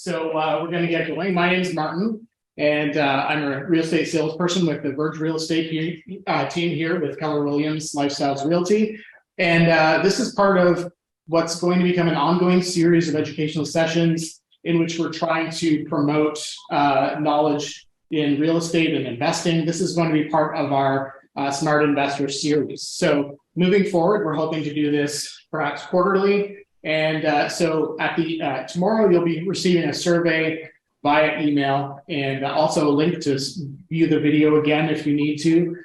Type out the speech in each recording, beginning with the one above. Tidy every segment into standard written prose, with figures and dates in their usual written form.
So we're going to get going. My name is Martin, and I'm a real estate salesperson with the Verge Real Estate Team here with Keller Williams Lifestyles Realty. And this is part of what's going to become an ongoing series of educational sessions in which we're trying to promote knowledge in real estate and investing. This is going to be part of our Smart Investor series. So moving forward, we're hoping to do this perhaps quarterly. And so at the tomorrow, you'll be receiving a survey via email and also a link to view the video again if you need to.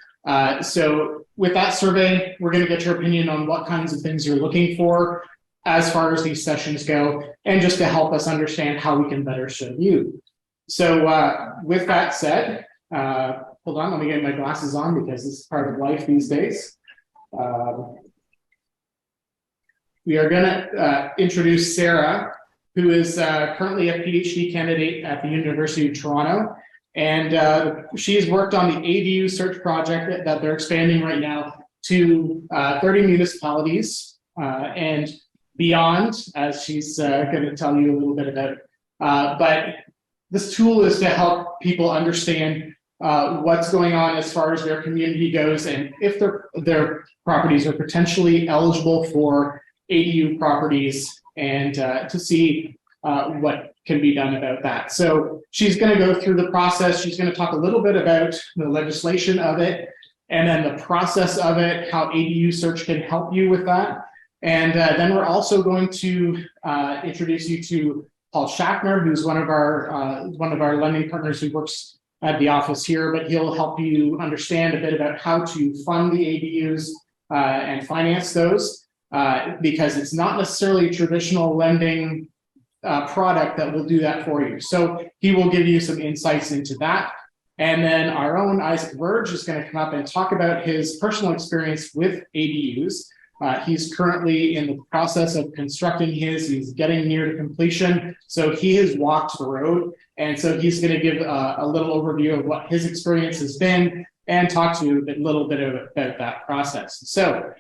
So with that survey, we're going to get your opinion on what kinds of things you're looking for as far as these sessions go, and just to help us understand how we can better serve you. So with that said, hold on, let me get my glasses on because this is part of life these days. We are going to introduce Sarah, who is currently a PhD candidate at the University of Toronto. And she's worked on the ADU search project that they're expanding right now to 30 municipalities and beyond, as she's going to tell you a little bit about. But this tool is to help people understand what's going on as far as their community goes, and if their properties are potentially eligible for ADU properties, and to see what can be done about that. So she's going to go through the process. She's going to talk a little bit about the legislation of it, and then the process of it, how ADU search can help you with that. And then we're also going to introduce you to Paul Schaffner, who's one of our lending partners who works at the office here, but he'll help you understand a bit about how to fund the ADUs and finance those. Because it's not necessarily a traditional lending product that will do that for you. So he will give you some insights into that. And then our own Isaac Verge is going to come up and talk about his personal experience with ADUs. He's currently in the process of constructing his. He's getting near to completion. So he has walked the road. And so he's going to give a little overview of what his experience has been and talk to you a little bit about that process. So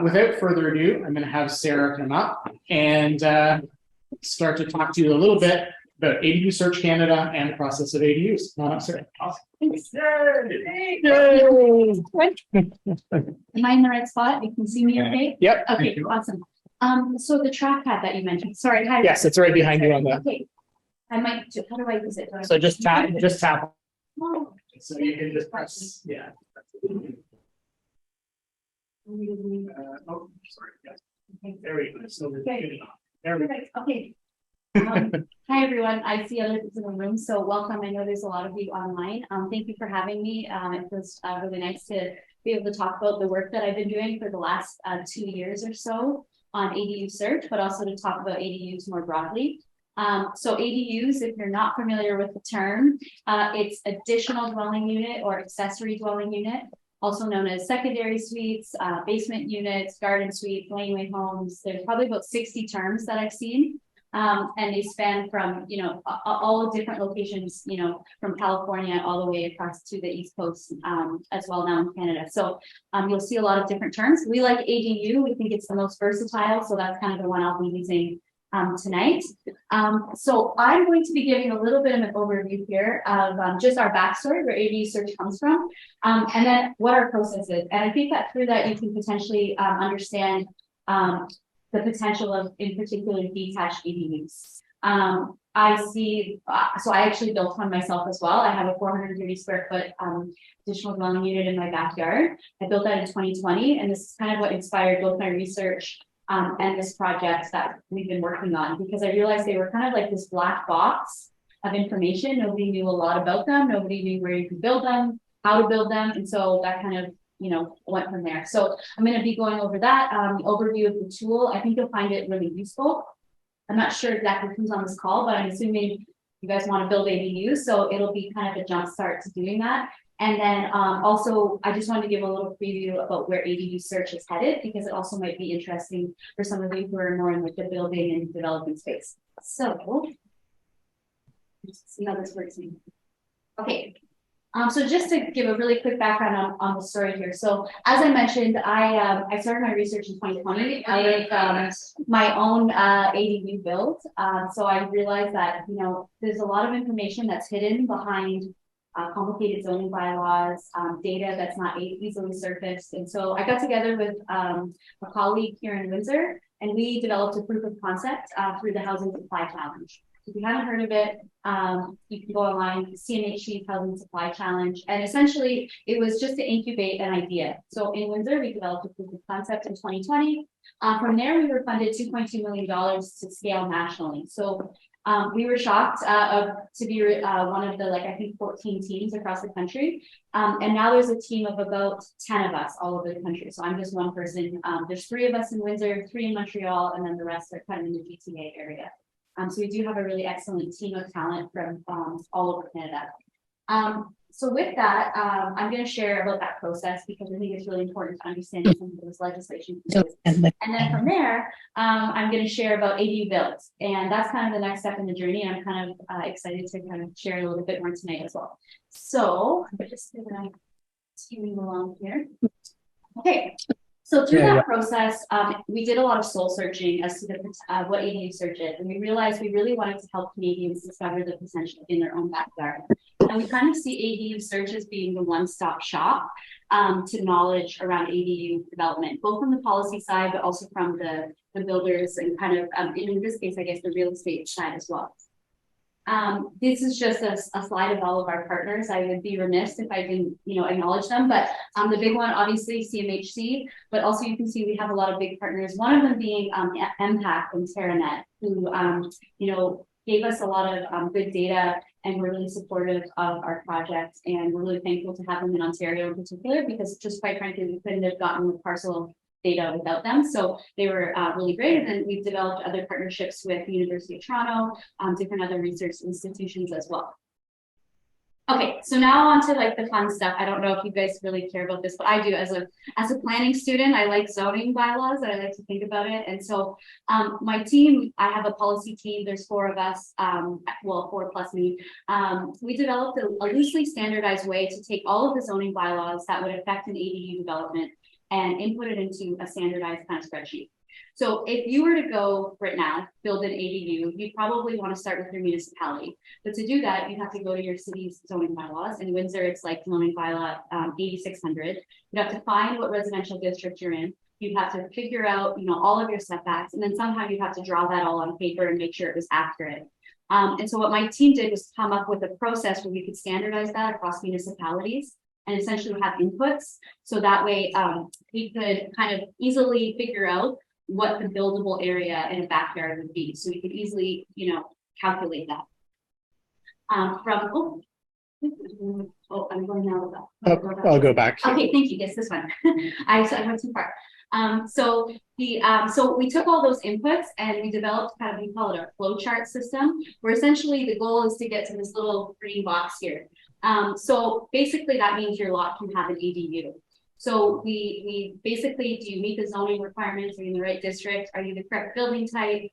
without further ado, I'm going to have Sarah come up and start to talk to you a little bit about ADU Search Canada and the process of ADUs. Come on up, Sarah. Awesome. Thanks. Yay. Am I in the right spot? You can see me okay? Yep. Okay, awesome. So the trackpad that you mentioned, sorry. Yes, it's right behind you on that. Okay. I might, how do I use it? So just tap. Oh. So you can just press, yeah. Oh, sorry. Yes. There we go. So Okay. There we go. Okay. Hi everyone. I see other people in the room, so welcome. I know there's a lot of you online. Thank you for having me. It was really nice to be able to talk about the work that I've been doing for the last 2 years or so on ADU search, but also to talk about ADUs more broadly. So ADUs, if you're not familiar with the term, it's additional dwelling unit or accessory dwelling unit, also known as secondary suites, basement units, garden suite, laneway homes. There's probably about 60 terms that I've seen. And they span from, all different locations, from California all the way across to the East Coast, as well now in Canada. So you'll see a lot of different terms. We like ADU. We think it's the most versatile. So that's kind of the one I'll be using tonight. So I'm going to be giving a little bit of an overview here of just our backstory, where ADU search comes from, and then what our process is. And I think that through that you can potentially understand the potential of, in particular, detached ADUs. I see, so I actually built one myself as well. I have a 430 square foot additional dwelling unit in my backyard. I built that in 2020, and this is kind of what inspired both my research and this project that we've been working on, because I realized they were kind of like this black box of information. Nobody knew a lot about them. Nobody knew where you could build them, how to build them. And so that kind of, went from there. So I'm going to be going over that overview of the tool. I think you'll find it really useful. I'm not sure exactly who's on this call, but I'm assuming you guys want to build ADUs. So it'll be kind of a jump start to doing that. And then also, I just wanted to give a little preview about where ADU search is headed, because it also might be interesting for some of you who are more in the building and development space. So, let's see how this works. Okay. So just to give a really quick background on the story here. So as I mentioned, I started my research in 2020 out of my own ADU build. So I realized that, you know, there's a lot of information that's hidden behind complicated zoning bylaws, data that's not easily surfaced. And so I got together with a colleague here in Windsor, and we developed a proof of concept through the Housing Supply Challenge. If you haven't heard of it, you can go online, CMHC's Housing Supply Challenge. And essentially, it was just to incubate an idea. So in Windsor, we developed a proof of concept in 2020. From there, we were funded $2.2 million to scale nationally. So we were shocked to be one of the, like, I think 14 teams across the country. And now there's a team of about 10 of us all over the country. So I'm just one person. There's 3 of us in Windsor, 3 in Montreal, and then the rest are kind of in the GTA area. So we do have a really excellent team of talent from all over Canada. So with that, I'm going to share about that process because I think it's really important to understand some of those legislation pieces. And then from there, I'm going to share about ADU builds. And that's kind of the next step in the journey. I'm kind of excited to kind of share a little bit more tonight as well. So I'm just going to continue along here. Okay. So through that process, we did a lot of soul searching as to what ADU search is, and we realized we really wanted to help Canadians discover the potential in their own backyard. And we kind of see ADU search as being the one-stop shop to knowledge around ADU development, both from the policy side, but also from the builders and kind of, in this case, I guess, the real estate side as well. This is just a slide of all of our partners. I would be remiss if I didn't, you know, acknowledge them, but the big one, obviously CMHC, but also you can see we have a lot of big partners, one of them being MPAC and TerraNet, who, you know, gave us a lot of good data and were really supportive of our project. And we're really thankful to have them in Ontario in particular, because just quite frankly, we couldn't have gotten the parcel data without them. So they were really great. And then we've developed other partnerships with the University of Toronto, different other research institutions as well. Okay, so now on to like the fun stuff. I don't know if you guys really care about this, but I do. As a planning student, I like zoning bylaws and I like to think about it. And so my team, I have a policy team. There's 4 of us, well, 4 plus me. We developed a loosely standardized way to take all of the zoning bylaws that would affect an ADU development and input it into a standardized kind of spreadsheet. So if you were to go right now, build an ADU, you'd probably want to start with your municipality. But to do that, you have to go to your city's zoning bylaws. In Windsor, it's like zoning bylaw 8600. You'd have to find what residential district you're in. You'd have to figure out, you know, all of your setbacks, and then somehow you'd have to draw that all on paper and make sure it was accurate. And so what my team did was come up with a process where we could standardize that across municipalities and essentially have inputs. So that way we could kind of easily figure out what the buildable area in a backyard would be. So we could easily, you know, calculate that. I'm going now. I'll go back. Okay, thank you. Yes, this one. I went too far. So we took all those inputs and we developed kind of, we call it a flow chart system, where essentially the goal is to get to this little green box here. So basically that means your lot can have an ADU. So we basically, do you meet the zoning requirements? Are you in the right district? Are you the correct building type?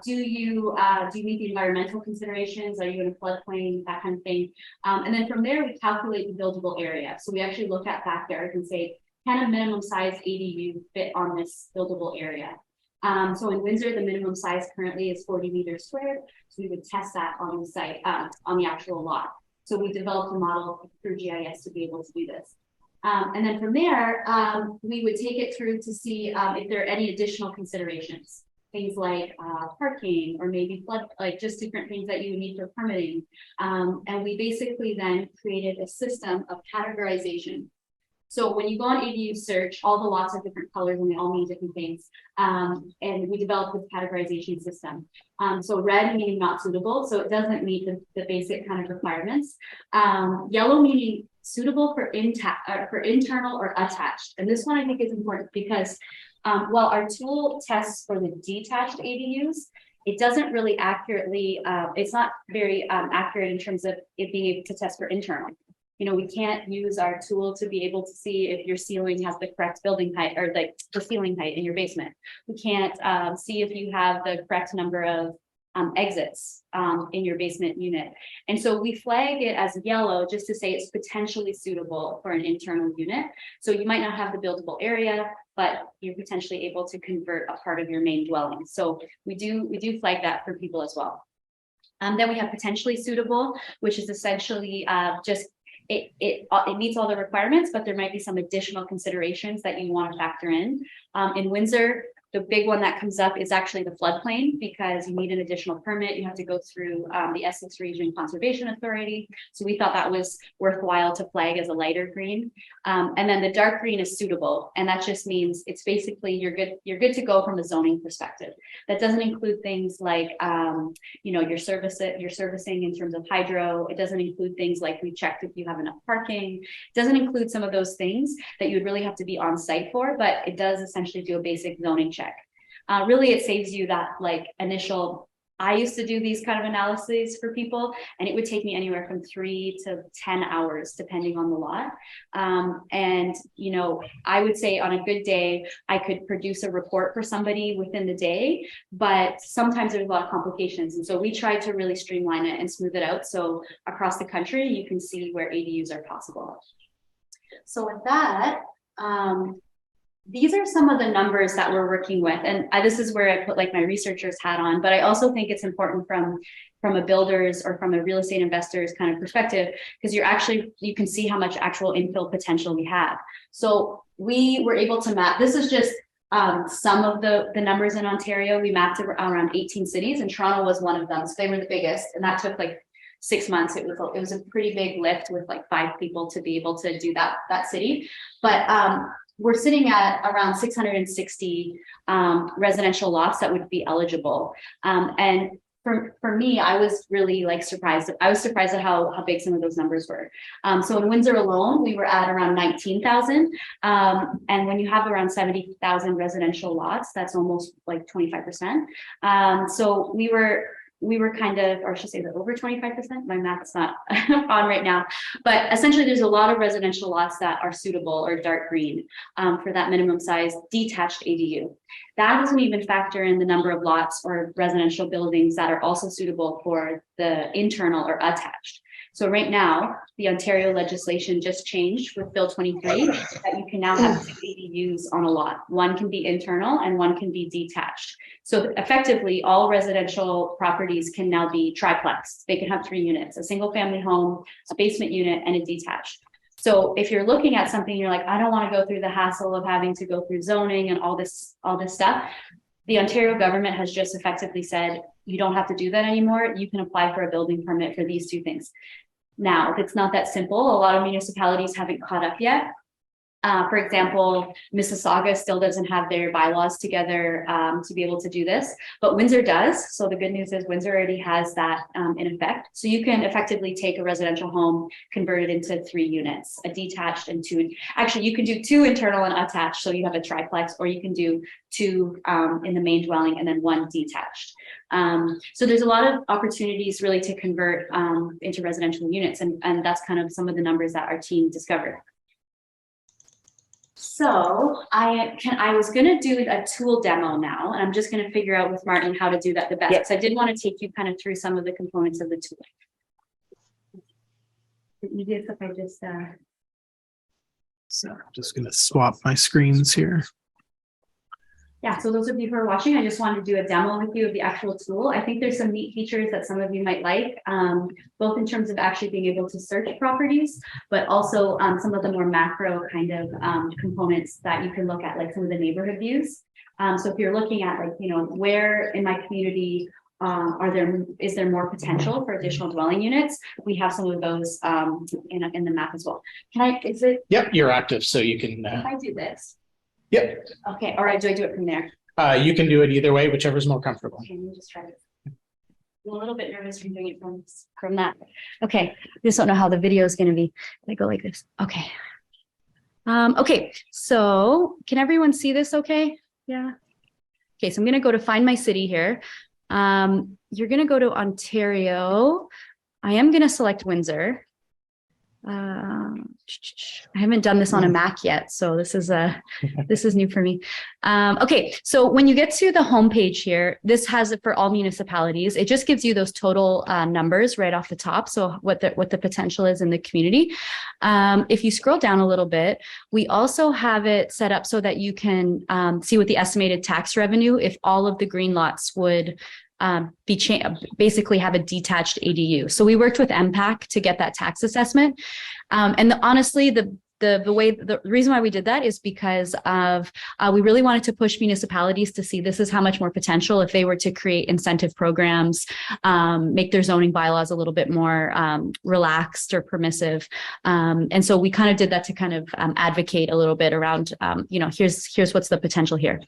Do you meet the environmental considerations? Are you in a floodplain? That kind of thing. And then from there, we calculate the buildable area. So we actually look at backyards and say, can a minimum size ADU fit on this buildable area? So in Windsor, the minimum size currently is 40 meters squared. So we would test that on the site, on the actual lot. So we developed a model through GIS to be able to do this. And then from there, we would take it through to see if there are any additional considerations, things like parking or maybe flood, like just different things that you would need for permitting. And we basically then created a system of categorization. So when you go on ADU search, all the lots are different colors and they all mean different things. And we developed this categorization system. So red meaning not suitable, so it doesn't meet the basic kind of requirements. Yellow meaning suitable for internal or attached. And this one I think is important because while our tool tests for the detached ADUs, it doesn't really accurately, it's not very accurate in terms of it being able to test for internal. You know, we can't use our tool to be able to see if your ceiling has the correct building height or like the ceiling height in your basement. We can't see if you have the correct number of exits in your basement unit. And so we flag it as yellow just to say it's potentially suitable for an internal unit. So you might not have the buildable area, but you're potentially able to convert a part of your main dwelling. So we do flag that for people as well. Then we have potentially suitable, which is essentially just it meets all the requirements, but there might be some additional considerations that you want to factor in. In Windsor, the big one that comes up is actually the floodplain, because you need an additional permit. You have to go through the Essex Region Conservation Authority. So we thought that was worthwhile to flag as a lighter green. And then the dark green is suitable. And that just means it's basically you're good to go from a zoning perspective. That doesn't include things like your servicing in terms of hydro. It doesn't include things like we checked if you have enough parking. It doesn't include some of those things that you would really have to be on site for, but it does essentially do a basic zoning check. Really, it saves you that initial. I used to do these kind of analyses for people, and it would take me anywhere from 3 to 10 hours, depending on the lot. And I would say on a good day, I could produce a report for somebody within the day, but sometimes there's a lot of complications. And so we tried to really streamline it and smooth it out. So across the country, you can see where ADUs are possible. So with that, these are some of the numbers that we're working with. And this is where I put my researcher's hat on, but I also think it's important from a builder's or from a real estate investor's kind of perspective, because you can see how much actual infill potential we have. So we were able to map, this is just some of the numbers in Ontario. We mapped around 18 cities, and Toronto was one of them. So they were the biggest, and that took 6 months. It was a pretty big lift with 5 people to be able to do that city. But we're sitting at around 660 residential lots that would be eligible. And for me, I was really surprised. I was surprised at how big some of those numbers were. So in Windsor alone, we were at around 19,000. And when you have around 70,000 residential lots, that's almost 25%. So we were kind of, or I should say that over 25%, my math's not on right now, but essentially there's a lot of residential lots that are suitable or dark green for that minimum size detached ADU. That doesn't even factor in the number of lots or residential buildings that are also suitable for the internal or attached. So right now, the Ontario legislation just changed with Bill 23 that you can now have 2 ADUs on a lot. One can be internal and one can be detached. So effectively, all residential properties can now be triplex. They can have 3 units, a single family home, a basement unit, and a detached. So if you're looking at something, you're I don't want to go through the hassle of having to go through zoning and all this stuff. The Ontario government has just effectively said, you don't have to do that anymore. You can apply for a building permit for these 2 things. Now, it's not that simple. A lot of municipalities haven't caught up yet. For example, Mississauga still doesn't have their bylaws together to be able to do this, but Windsor does. So the good news is Windsor already has that in effect. So you can effectively take a residential home, convert it into 3 units, a detached and 2. Actually, you can do 2 internal and attached, so you have a triplex, or you can do 2 in the main dwelling and then 1 detached. So there's a lot of opportunities really to convert into residential units, and that's kind of some of the numbers that our team discovered. So I was going to do a tool demo now, and I'm just going to figure out with Martin how to do that the best. Yep. So I did want to take you kind of through some of the components of the tool. The easiest if I just So I'm just going to swap my screens here. Yeah, so those of you who are watching, I just wanted to do a demo with you of the actual tool. I think there's some neat features that some of you might like, both in terms of actually being able to search properties, but also some of the more macro kind of components that you can look at, like some of the neighborhood views. So if you're looking at where in my community is there more potential for additional dwelling units? We have some of those in the map as well. Yep, you're active, so you can. If I do this. Yep. Okay. All right. Do I do it from there? You can do it either way, whichever is more comfortable. Okay, let me just try it. I'm a little bit nervous from doing it from that. Okay. I just don't know how the video is going to be. I go like this. Okay. Okay. So can everyone see this? Okay. Yeah. Okay. So I'm going to go to find my city here. You're going to go to Ontario. I am going to select Windsor. I haven't done this on a Mac yet, so this is new for me. Okay, so when you get to the homepage here, this has it for all municipalities. It just gives you those total numbers right off the top. So what the potential is in the community. If you scroll down a little bit, we also have it set up so that you can see what the estimated tax revenue if all of the green lots would basically have a detached ADU. So we worked with MPAC to get that tax assessment. Honestly, the reason why we did that is because of we really wanted to push municipalities to see this is how much more potential if they were to create incentive programs, make their zoning bylaws a little bit more relaxed or permissive. And so we kind of did that to kind of advocate a little bit around, here's what's the potential here.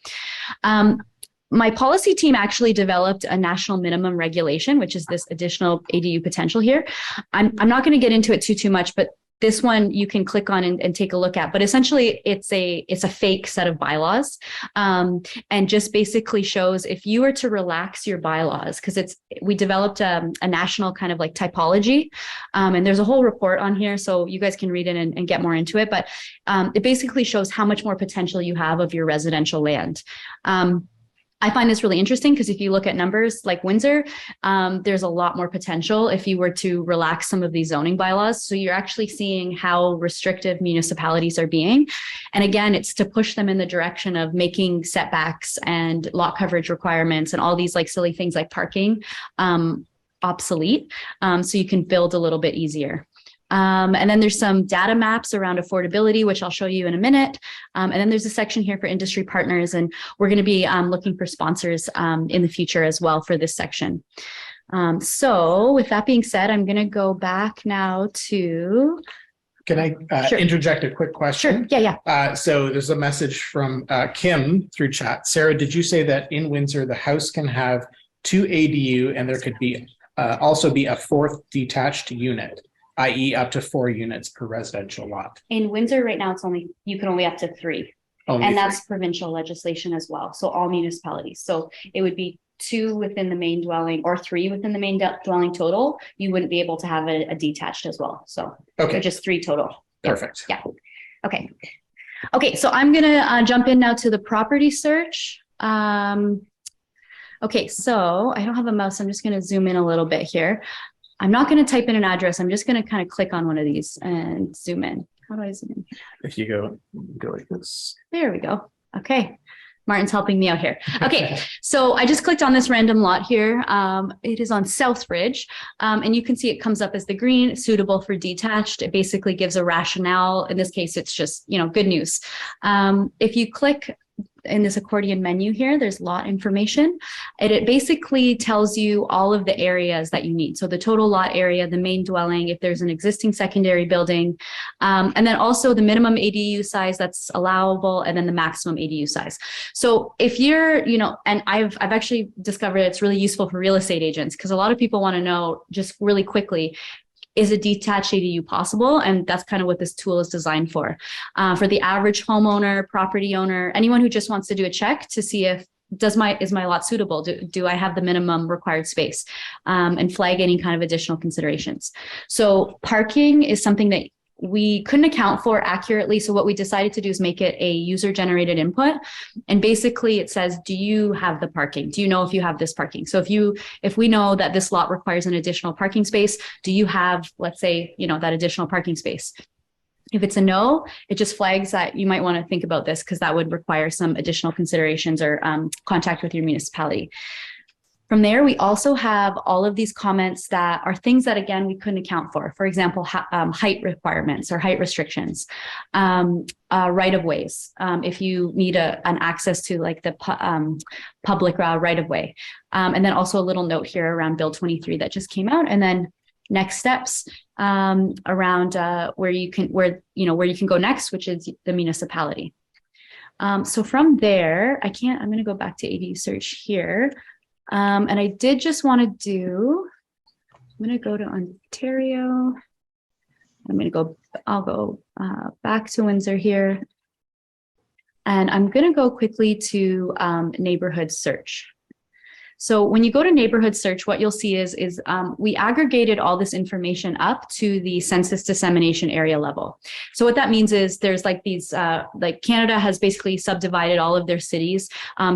My policy team actually developed a national minimum regulation, which is this additional ADU potential here. I'm not going to get into it too much, but this one you can click on and take a look at. But essentially, it's a fake set of bylaws, and just basically shows if you were to relax your bylaws, because we developed a national kind of like typology, and there's a whole report on here, so you guys can read it and get more into it. But it basically shows how much more potential you have of your residential land. I find this really interesting because if you look at numbers like Windsor, there's a lot more potential if you were to relax some of these zoning bylaws. So you're actually seeing how restrictive municipalities are being. And again, it's to push them in the direction of making setbacks and lot coverage requirements and all these like silly things like parking obsolete, so you can build a little bit easier. And then there's some data maps around affordability, which I'll show you in a minute. And then there's a section here for industry partners, and we're going to be looking for sponsors in the future as well for this section. So with that being said, I'm going to go back now to... Can I Sure. interject a quick question? Sure. Yeah. So there's a message from Kim through chat. Sarah, did you say that in Windsor, the house can have 2 ADU and there could be also be a 4th detached unit, i.e. up to 4 units per residential lot? In Windsor right now, you can only up to 3. And that's provincial legislation as well. So all municipalities. So it would be 2 within the main dwelling or 3 within the main dwelling total. You wouldn't be able to have a detached as well. So just 3 total. Perfect. Yeah. Okay. Okay. So I'm going to jump in now to the property search. Okay. So I don't have a mouse. I'm just going to zoom in a little bit here. I'm not going to type in an address. I'm just going to kind of click on one of these and zoom in. How do I zoom in? If you go like this. There we go. Okay. Martin's helping me out here. Okay. So I just clicked on this random lot here. It is on Southbridge. And you can see it comes up as the green, suitable for detached. It basically gives a rationale. In this case, it's just, good news. If you click in this accordion menu here, there's lot information. It basically tells you all of the areas that you need. So the total lot area, the main dwelling, if there's an existing secondary building, and then also the minimum ADU size that's allowable, and then the maximum ADU size. So if you're, and I've actually discovered it's really useful for real estate agents because a lot of people want to know just really quickly, is a detached ADU possible? And that's kind of what this tool is designed for. For the average homeowner, property owner, anyone who just wants to do a check to see if is my lot suitable? Do I have the minimum required space? And flag any kind of additional considerations. So parking is something that we couldn't account for accurately. So what we decided to do is make it a user-generated input. And basically it says, do you have the parking? Do you know if you have this parking? So if we know that this lot requires an additional parking space, do you have, let's say, that additional parking space? If it's a no, it just flags that you might want to think about this because that would require some additional considerations or contact with your municipality. From there, we also have all of these comments that are things that, again, we couldn't account for. For example, height requirements or height restrictions, right-of-ways, if you need an access to like the public right-of-way. And then also a little note here around Bill 23 that just came out. And then next steps around where you can go next, which is the municipality. So from there, I'm going to go back to ADU search here. And I did just want to I'm going to go to Ontario. I'll go back to Windsor here. And I'm going to go quickly to neighborhood search. So when you go to neighborhood search, what you'll see is we aggregated all this information up to the census dissemination area level. So what that means is there's like these, like Canada has basically subdivided all of their cities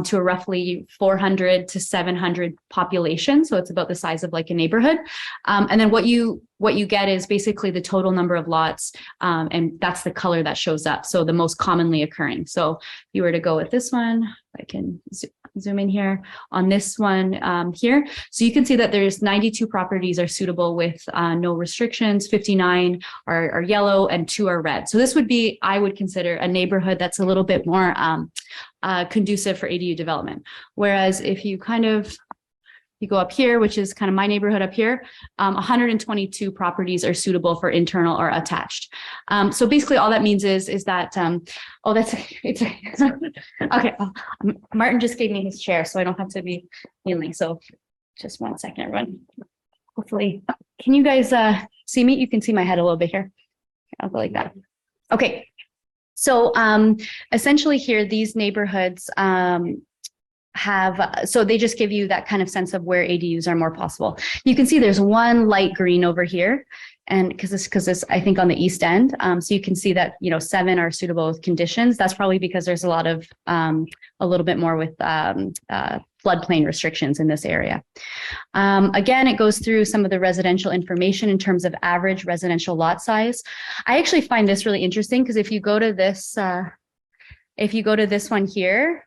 to a roughly 400 to 700 population. So it's about the size of like a neighborhood. And then what you get is basically the total number of lots, and that's the color that shows up. So the most commonly occurring. So if you were to go with this one, I can zoom in here on this one here. So you can see that there's 92 properties are suitable with no restrictions, 59 are yellow, and 2 are red. So this would be, I would consider, a neighborhood that's a little bit more conducive for ADU development. Whereas if you you go up here, which is kind of my neighborhood up here, 122 properties are suitable for internal or attached. So basically all that means is that, okay. Martin just gave me his chair, so I don't have to be kneeling. So just 1 second, everyone. Hopefully, can you guys see me? You can see my head a little bit here. I'll go like that. Okay. So essentially here, these neighborhoods, so they just give you that kind of sense of where ADUs are more possible. You can see there's one light green over here, and because this I think on the east end, so you can see that 7 are suitable with conditions. That's probably because there's a lot of a little bit more with floodplain restrictions in this area. Again, it goes through some of the residential information in terms of average residential lot size. I actually find this really interesting because if you go to this one here,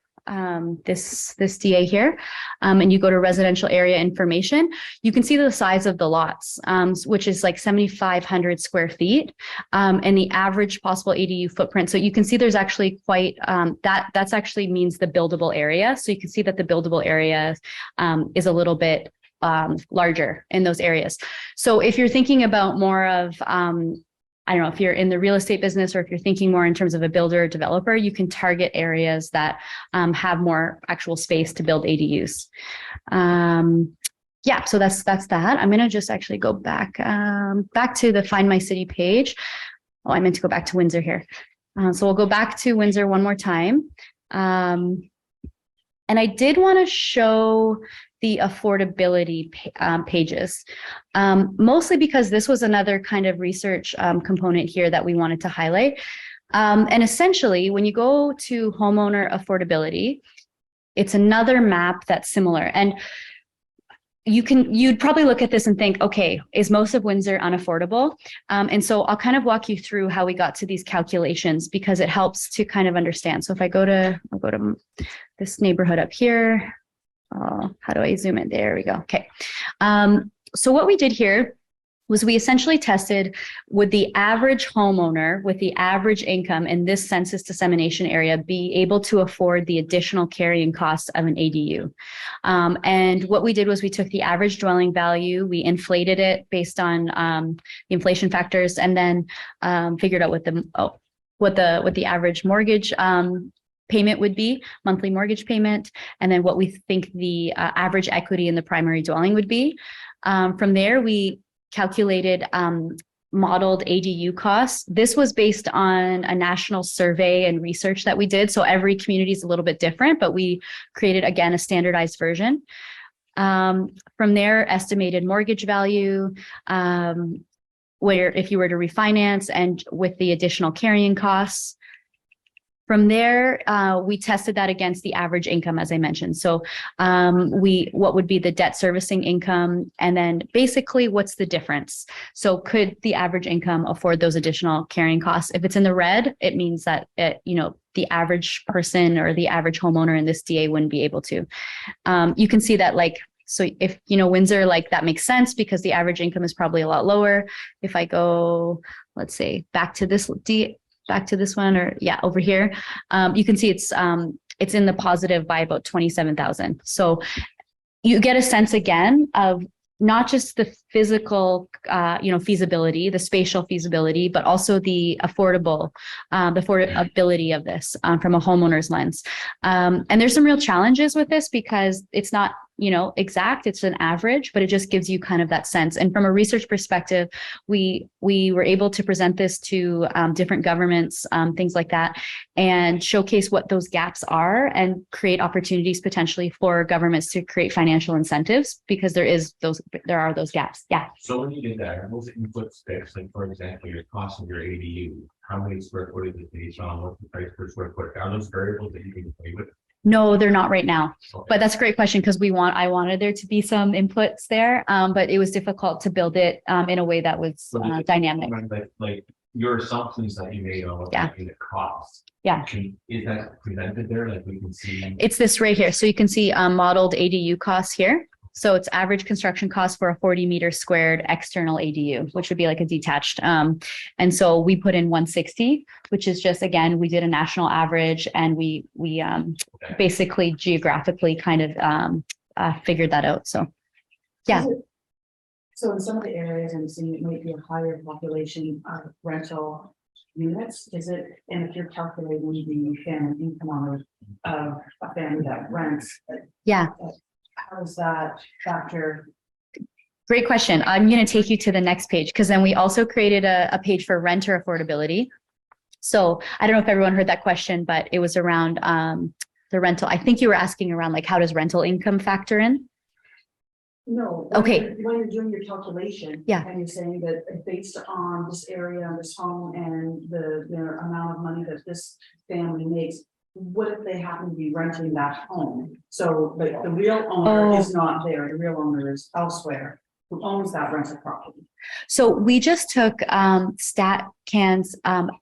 this DA here, and you go to residential area information, you can see the size of the lots, which is like 7,500 square feet, and the average possible ADU footprint. So you can see there's actually quite, that's actually means the buildable area. So you can see that the buildable area is a little bit larger in those areas. So if you're thinking about more of, I don't know, if you're in the real estate business or if you're thinking more in terms of a builder or developer, you can target areas that have more actual space to build ADUs. Yeah, so that's that. I'm going to just actually go back to the Find My City page. Oh, I meant to go back to Windsor here. So we'll go back to Windsor one more time. And I did want to show the affordability pages, mostly because this was another kind of research component here that we wanted to highlight. And essentially, when you go to homeowner affordability, it's another map that's similar. And you'd probably look at this and think, okay, is most of Windsor unaffordable? And so I'll kind of walk you through how we got to these calculations because it helps to kind of understand. So if I'll go to this neighborhood up here. How do I zoom in? There we go. Okay. So what we did here was we essentially tested, would the average homeowner with the average income in this census dissemination area be able to afford the additional carrying costs of an ADU? And what we did was we took the average dwelling value, we inflated it based on the inflation factors, and then figured out what the average mortgage payment would be, monthly mortgage payment, and then what we think the average equity in the primary dwelling would be. From there, we calculated modeled ADU costs. This was based on a national survey and research that we did. So every community is a little bit different, but we created, again, a standardized version. From there, estimated mortgage value, where if you were to refinance and with the additional carrying costs. From there, we tested that against the average income, as I mentioned. So what would be the debt servicing income? And then basically, what's the difference? So could the average income afford those additional carrying costs? If it's in the red, it means that, the average person or the average homeowner in this DA wouldn't be able to. You can see that so if, Windsor, that makes sense because the average income is probably a lot lower. If I go, let's say, back to this one, or over here, you can see it's in the positive by about 27,000. So you get a sense again of not just the physical, feasibility, the spatial feasibility, but also the affordability of this from a homeowner's lens. And there's some real challenges with this because it's not exact, it's an average, but it just gives you kind of that sense. And from a research perspective, we were able to present this to different governments, things like that, and showcase what those gaps are and create opportunities potentially for governments to create financial incentives, because there are those gaps. Yeah. So when you did that, those input specs, like for example, your cost of your ADU, how many square foot is it based on, what's the price per square foot? Are those variables that you can play with? No, they're not right now. Okay. But that's a great question, because I wanted there to be some inputs there, but it was difficult to build it in a way that was dynamic. Like your assumptions that you made on what the cost. Yeah. Is that presented there? Like we can see. It's this right here. So you can see modeled ADU costs here. So it's average construction cost for a 40 meter squared external ADU, which would be like a detached. And so we put in 160, which is just, again, we did a national average, and we basically geographically kind of figured that out. So, yeah. So in some of the areas I'm seeing, it might be a higher population of rental units. Is it, and if you're calculating the family income of a family that rents, Yeah. how does that factor? Great question. I'm going to take you to the next page, because then we also created a page for renter affordability. So I don't know if everyone heard that question, but it was around the rental. I think you were asking around like, how does rental income factor in? No. Okay. When you're doing your calculation, Yeah. and you're saying that based on this area and this home and the amount of money that this family makes, what if they happen to be renting that home? So like the real owner is not there, the real owner is elsewhere. Who owns that rental property? So we just took StatCan's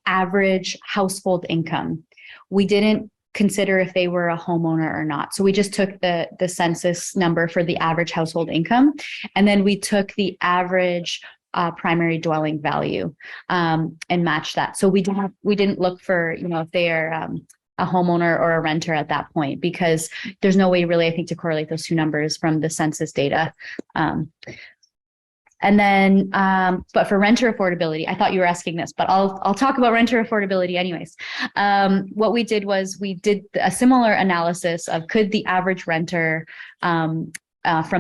average household income. We didn't consider if they were a homeowner or not. So we just took the census number for the average household income, and then we took the average primary dwelling value and matched that. So we didn't look for, if they are a homeowner or a renter at that point, because there's no way really, I think, to correlate those two numbers from the census data. And then, but for renter affordability, I thought you were asking this, but I'll talk about renter affordability anyways. What we did was we did a similar analysis of, could the average renter from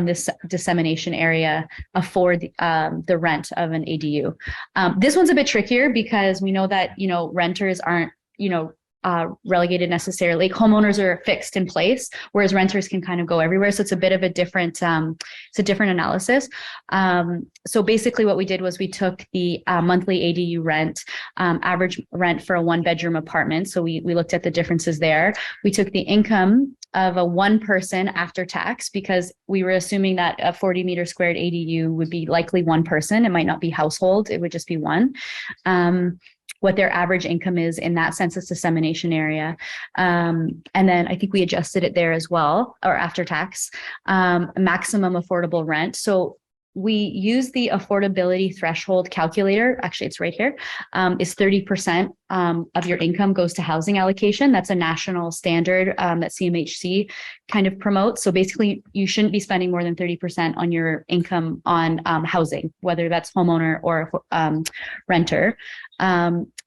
this dissemination area afford the rent of an ADU. This one's a bit trickier, because we know that, renters aren't, relegated necessarily. Homeowners are fixed in place, whereas renters can kind of go everywhere. So it's a bit of a different, it's a different analysis. So basically what we did was we took the monthly ADU rent, average rent for a 1-bedroom apartment. So we looked at the differences there. We took the income of a one person after tax, because we were assuming that a 40 meter squared ADU would be likely one person. It might not be household. It would just be one. What their average income is in that census dissemination area. And then I think we adjusted it there as well, or after tax, maximum affordable rent. So we use the affordability threshold calculator. Actually, it's right here. Is 30% of your income goes to housing allocation. That's a national standard that CMHC kind of promotes. So basically, you shouldn't be spending more than 30% on your income on housing, whether that's homeowner or renter.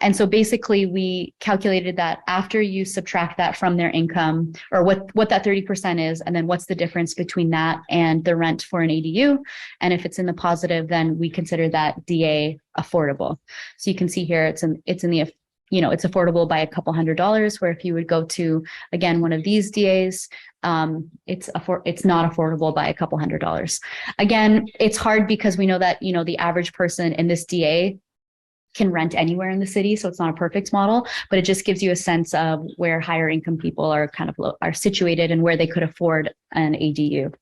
And so basically, we calculated that after you subtract that from their income, or what that 30% is, and then what's the difference between that and the rent for an ADU. And if it's in the positive, then we consider that DA affordable. So you can see here, it's in the, it's affordable by a couple $100s, where if you would go to, again, one of these DAs, it's not affordable by a couple $100s. Again, it's hard because we know that, the average person in this DA can rent anywhere in the city. So it's not a perfect model, but it just gives you a sense of where higher income people are kind of are situated and where they could afford an ADU.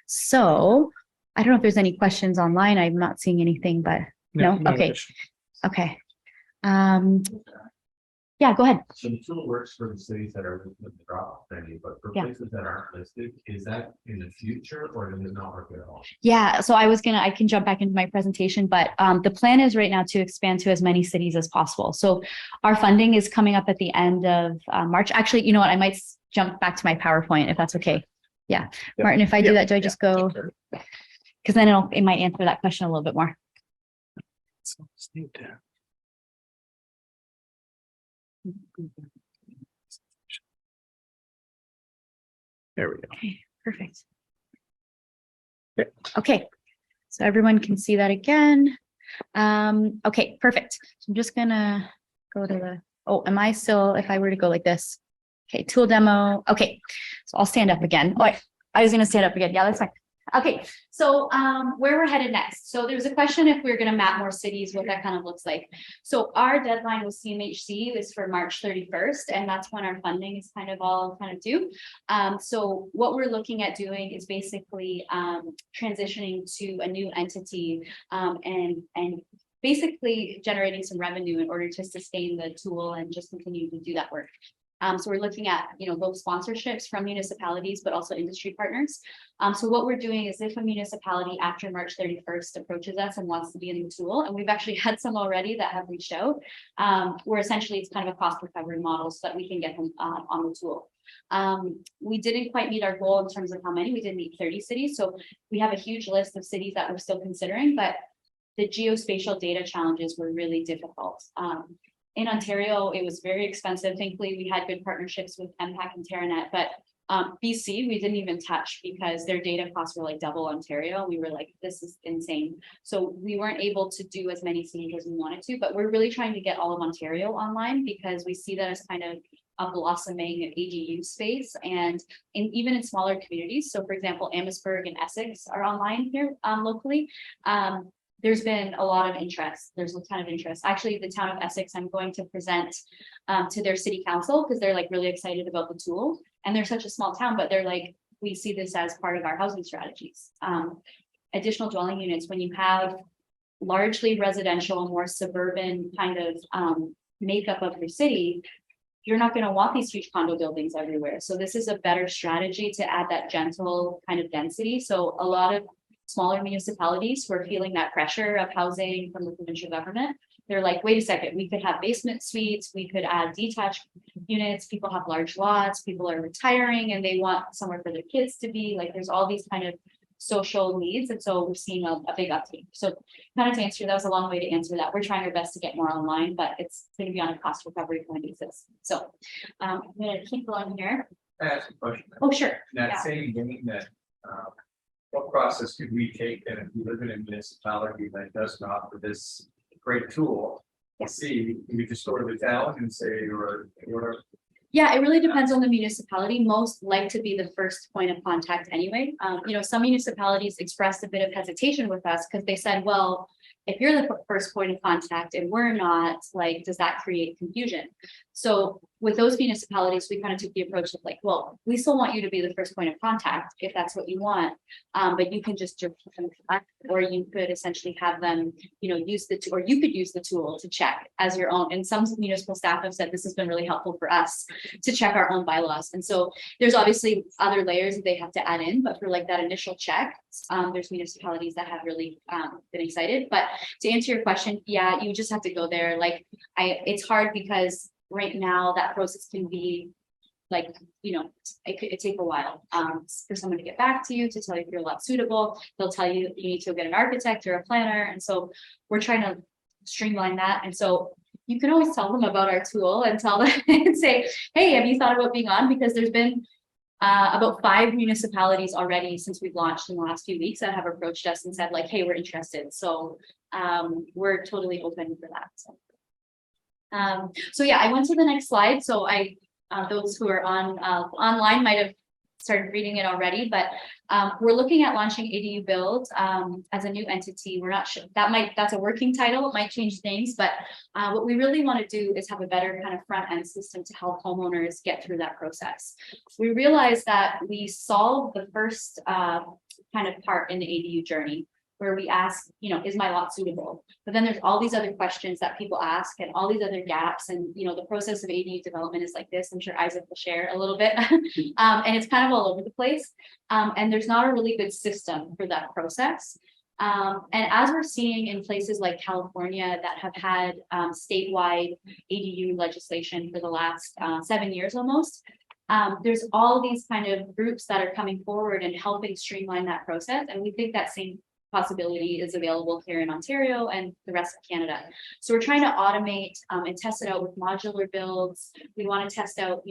So I don't know if there's any questions online. I'm not seeing anything, but no. Okay. Okay. Yeah, go ahead. So the tool works for the cities that are with the drop venue, but for places that aren't listed, is that in the future, or does it not work at all? Yeah, so I can jump back into my presentation, but the plan is right now to expand to as many cities as possible. So our funding is coming up at the end of March. Actually, you know what? I might jump back to my PowerPoint if that's okay. Yeah, Martin, if I do that, do I just go? Because then it might answer that question a little bit more. There we go. Okay, perfect. Okay, so everyone can see that again. Okay, perfect. So I'm just gonna go to the, oh, am I still, if I were to go like this? Okay, tool demo. Okay, so I'll stand up again. Oh, I was gonna stand up again. Yeah, that's fine. Okay, so where we're headed next. So there's a question if we're going to map more cities, what that kind of looks like. So our deadline with CMHC is for March 31st, and that's when our funding is all due. So what we're looking at doing is basically transitioning to a new entity and basically generating some revenue in order to sustain the tool and just continue to do that work. So we're looking at, both sponsorships from municipalities, but also industry partners. So what we're doing is if a municipality after March 31st approaches us and wants to be in the tool, and we've actually had some already that have reached out, where essentially it's kind of a cost recovery model so that we can get them on the tool. We didn't quite meet our goal in terms of how many. We did meet 30 cities. So we have a huge list of cities that we're still considering, but the geospatial data challenges were really difficult. In Ontario, it was very expensive. Thankfully, we had good partnerships with MPAC and Terranet, but BC, we didn't even touch because their data costs were like double Ontario. We were like, this is insane. So we weren't able to do as many cities as we wanted to, but we're really trying to get all of Ontario online because we see that as kind of a blossoming ADU space and even in smaller communities. So for example, Amherstburg and Essex are online here locally. There's been a lot of interest. There's a ton of interest. Actually, the town of Essex, I'm going to present to their city council because they're like really excited about the tool. And they're such a small town, but they're like, we see this as part of our housing strategies. Additional dwelling units, when you have largely residential, more suburban kind of makeup of your city, you're not going to want these huge condo buildings everywhere. So this is a better strategy to add that gentle kind of density. So a lot of smaller municipalities who are feeling that pressure of housing from the provincial government, they're like, wait a second, we could have basement suites, we could add detached units, people have large lots, people are retiring and they want somewhere for their kids to be, like there's all these kind of social needs. And so we're seeing a big uptake. So kind of to answer, that was a long way to answer that. We're trying our best to get more online, but it's going to be on a cost recovery kind of basis. So I'm going to keep going here. I ask a question? Oh, sure. In that same vein, that what process could we take that if we live in a municipality that doesn't offer this great tool? See, can we just go to the town and say, or Yeah, it really depends on the municipality. Most like to be the first point of contact anyway. Some municipalities expressed a bit of hesitation with us because they said, well, if you're the first point of contact and we're not, like, does that create confusion? So with those municipalities, we kind of took the approach of like, well, we still want you to be the first point of contact if that's what you want, but you can just or you could essentially have them, use the tool, or you could use the tool to check as your own. And some municipal staff have said this has been really helpful for us to check our own bylaws. And so there's obviously other layers that they have to add in, but for like that initial check, there's municipalities that have really been excited. But to answer your question, yeah, you just have to go there. Like it's hard because right now that process can be like, it could take a while for someone to get back to you to tell you if you're a lot suitable. They'll tell you you need to get an architect or a planner. And so we're trying to streamline that. And so you can always tell them about our tool and tell them and say, hey, have you thought about being on? Because there's been about 5 municipalities already since we've launched in the last few weeks that have approached us and said like, hey, we're interested. So we're totally open for that. So yeah, I went to the next slide. So those who are on online might have started reading it already, but we're looking at launching ADU Build as a new entity. We're not sure that's a working title. It might change names, but what we really want to do is have a better kind of front end system to help homeowners get through that process. We realized that we solved the first kind of part in the ADU journey, where we ask, is my lot suitable? But then there's all these other questions that people ask and all these other gaps. And, the process of ADU development is like this. I'm sure Isaac will share a little bit. And it's kind of all over the place. And there's not a really good system for that process. And as we're seeing in places like California that have had statewide ADU legislation for the last 7 years almost, there's all these kind of groups that are coming forward and helping streamline that process. And we think that same possibility is available here in Ontario and the rest of Canada. So we're trying to automate and test it out with modular builds. We want to test out,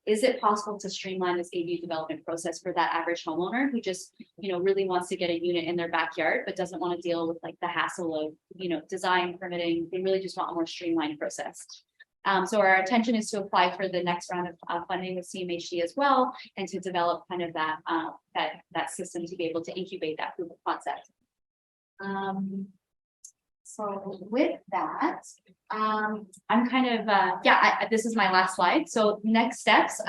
is it possible to streamline this ADU development process for that average homeowner who just, really wants to get a unit in their backyard, but doesn't want to deal with like the hassle of, design, permitting. They really just want a more streamlined process. So our intention is to apply for the next round of funding with CMHC as well, and to develop kind of that system to be able to incubate that proof of concept. So with that, I'm kind of, this is my last slide. So next steps,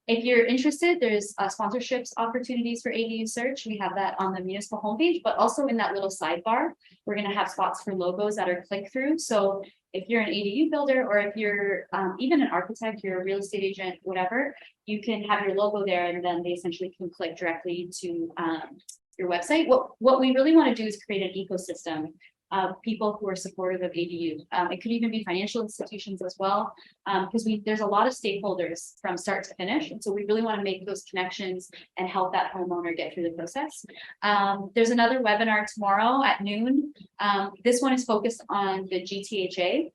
if you're interested, there's sponsorships opportunities for ADU search. We have that on the municipal homepage, but also in that little sidebar, we're going to have spots for logos that are click through. So if you're an ADU builder, or if you're even an architect, you're a real estate agent, whatever, you can have your logo there, and then they essentially can click directly to your website. What we really want to do is create an ecosystem of people who are supportive of ADU. It could even be financial institutions as well, because there's a lot of stakeholders from start to finish. And so we really want to make those connections and help that homeowner get through the process. There's another webinar tomorrow at noon. This one is focused on the GTHA.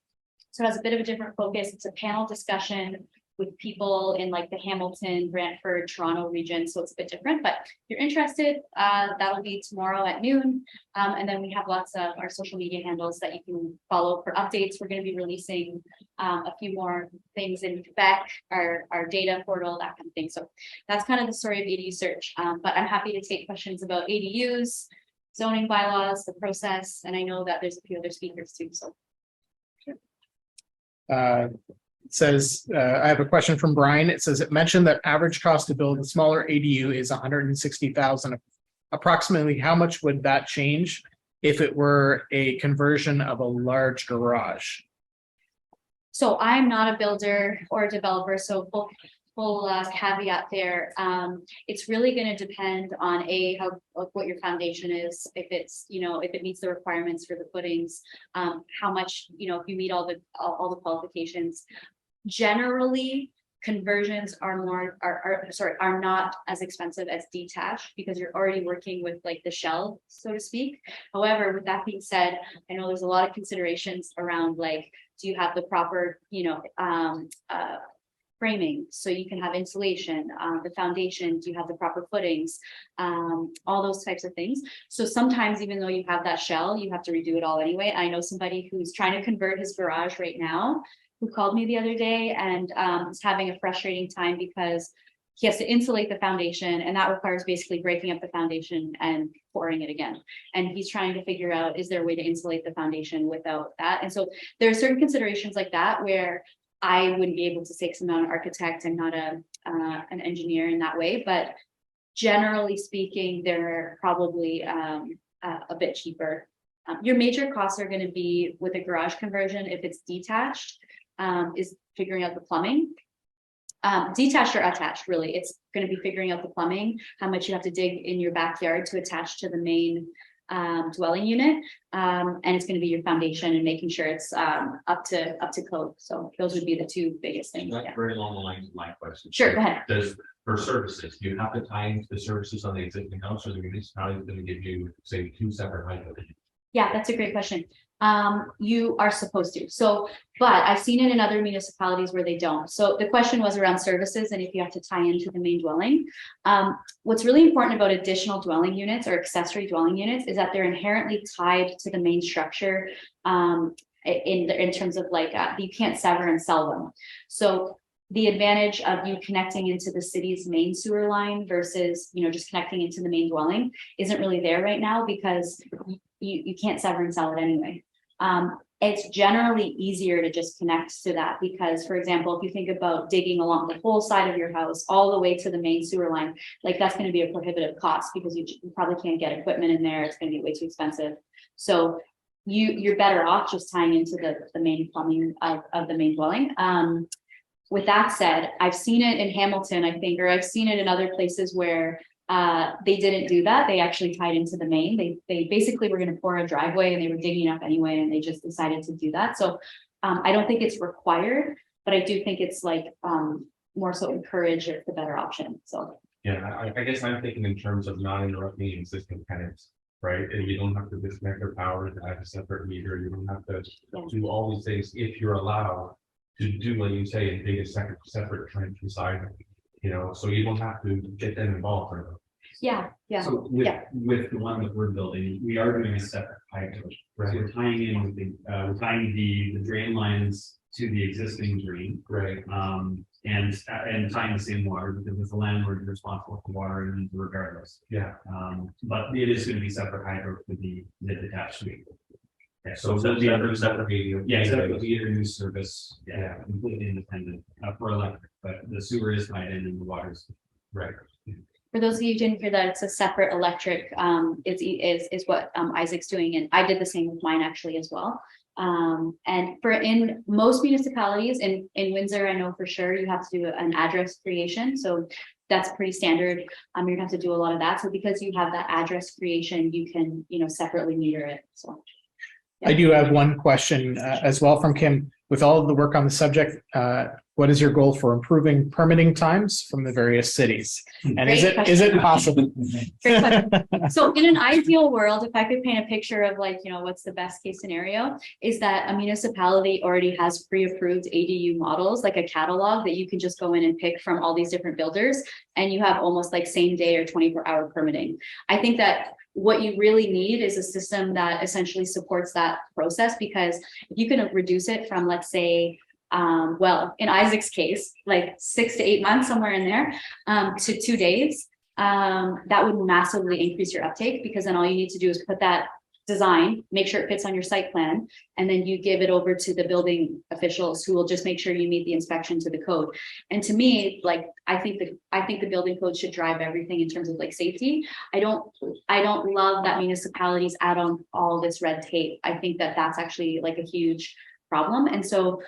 So it has a bit of a different focus. It's a panel discussion with people in like the Hamilton, Brantford, Toronto region. So it's a bit different, but if you're interested, that'll be tomorrow at noon. And then we have lots of our social media handles that you can follow for updates. We're going to be releasing a few more things in Quebec, our data portal, that kind of thing. So that's kind of the story of ADU search. But I'm happy to take questions about ADUs, zoning bylaws, the process. And I know that there's a few other speakers too. So. It says, I have a question from Brian. It says, it mentioned that average cost to build a smaller ADU is $160,000. Approximately how much would that change if it were a conversion of a large garage? So I'm not a builder or a developer, so full caveat there. It's really going to depend on what your foundation is, if it's, if it meets the requirements for the footings, how much, if you meet all the qualifications. Generally, conversions are not as expensive as detached, because you're already working with like the shell, so to speak. However, with that being said, I know there's a lot of considerations around like, do you have the proper, framing, so you can have insulation, the foundation, do you have the proper footings, all those types of things. So sometimes, even though you have that shell, you have to redo it all anyway. I know somebody who's trying to convert his garage right now, who called me the other day, and is having a frustrating time because he has to insulate the foundation, and that requires basically breaking up the foundation and pouring it again. And he's trying to figure out, is there a way to insulate the foundation without that? And so there are certain considerations like that where I wouldn't be able to say, because I'm not an architect, I'm not an engineer in that way, but generally speaking, they're probably a bit cheaper. Your major costs are going to be with a garage conversion, if it's detached, is figuring out the plumbing. Detached or attached, really, it's going to be figuring out the plumbing, how much you have to dig in your backyard to attach to the main dwelling unit, and it's going to be your foundation and making sure it's up to code. So those would be the two biggest things. That's very along the lines of my question. Sure, go ahead. For services, do you have to tie into the services on the existing house, or the municipality is going to give you, say, two separate hydro? Yeah, that's a great question. You are supposed to. So, but I've seen it in other municipalities where they don't. So the question was around services and if you have to tie into the main dwelling. What's really important about additional dwelling units or accessory dwelling units is that they're inherently tied to the main structure in terms of like, you can't sever and sell them. So the advantage of you connecting into the city's main sewer line versus, just connecting into the main dwelling isn't really there right now, because you can't sever and sell it anyway. It's generally easier to just connect to that, because, for example, if you think about digging along the whole side of your house all the way to the main sewer line, like that's going to be a prohibitive cost, because you probably can't get equipment in there. It's going to be way too expensive. So you're better off just tying into the main plumbing of the main dwelling. With that said, I've seen it in Hamilton, I think, or I've seen it in other places where they didn't do that. They actually tied into the main. They basically were going to pour a driveway, and they were digging up anyway, and they just decided to do that. So I don't think it's required, but I do think it's like more so encourage it's the better option. So yeah, I guess I'm thinking in terms of not interrupting existing tenants. right? And you don't have to disconnect their power to add a separate meter. You don't have to do all these things if you're allowed to do what you say and dig a separate trench beside them. You know, so you don't have to get them involved. Yeah. So with the one that we're building, we are doing a separate pipe. So we're tying in with we're tying the drain lines to the existing drain. Right. And tying the same water because it's the landlord responsible for water and regardless. Yeah. But it is going to be separate hydro for the detached suite. Yeah, So there'll be other separate media. Yeah, exactly. It'll be a new service. Yeah, completely independent for electric, but the sewer is tied in and the water's Right. For those of you who didn't hear that, it's a separate electric, is what Isaac's doing, and I did the same with mine actually as well. And in most municipalities, in Windsor, I know for sure you have to do an address creation, so that's pretty standard. You're gonna have to do a lot of that. So because you have that address creation, you can, separately meter it. So I do have one question as well from Kim. With all of the work on the subject, what is your goal for improving permitting times from the various cities? And is it possible? Great question. So in an ideal world, if I could paint a picture of what's the best case scenario, is that a municipality already has pre-approved ADU models, like a catalog that you can just go in and pick from all these different builders, and you have almost like same day or 24-hour permitting. I think that what you really need is a system that essentially supports that process, because if you can reduce it from, let's say, in Isaac's case, like 6 to 8 months, somewhere in there, to 2 days, that would massively increase your uptake, because then all you need to do is put that design, make sure it fits on your site plan, and then you give it over to the building officials who will just make sure you meet the inspection to the code. And to me, I think the building code should drive everything in terms of safety. I don't love that municipalities add on all this red tape. I think that that's actually a huge problem. And so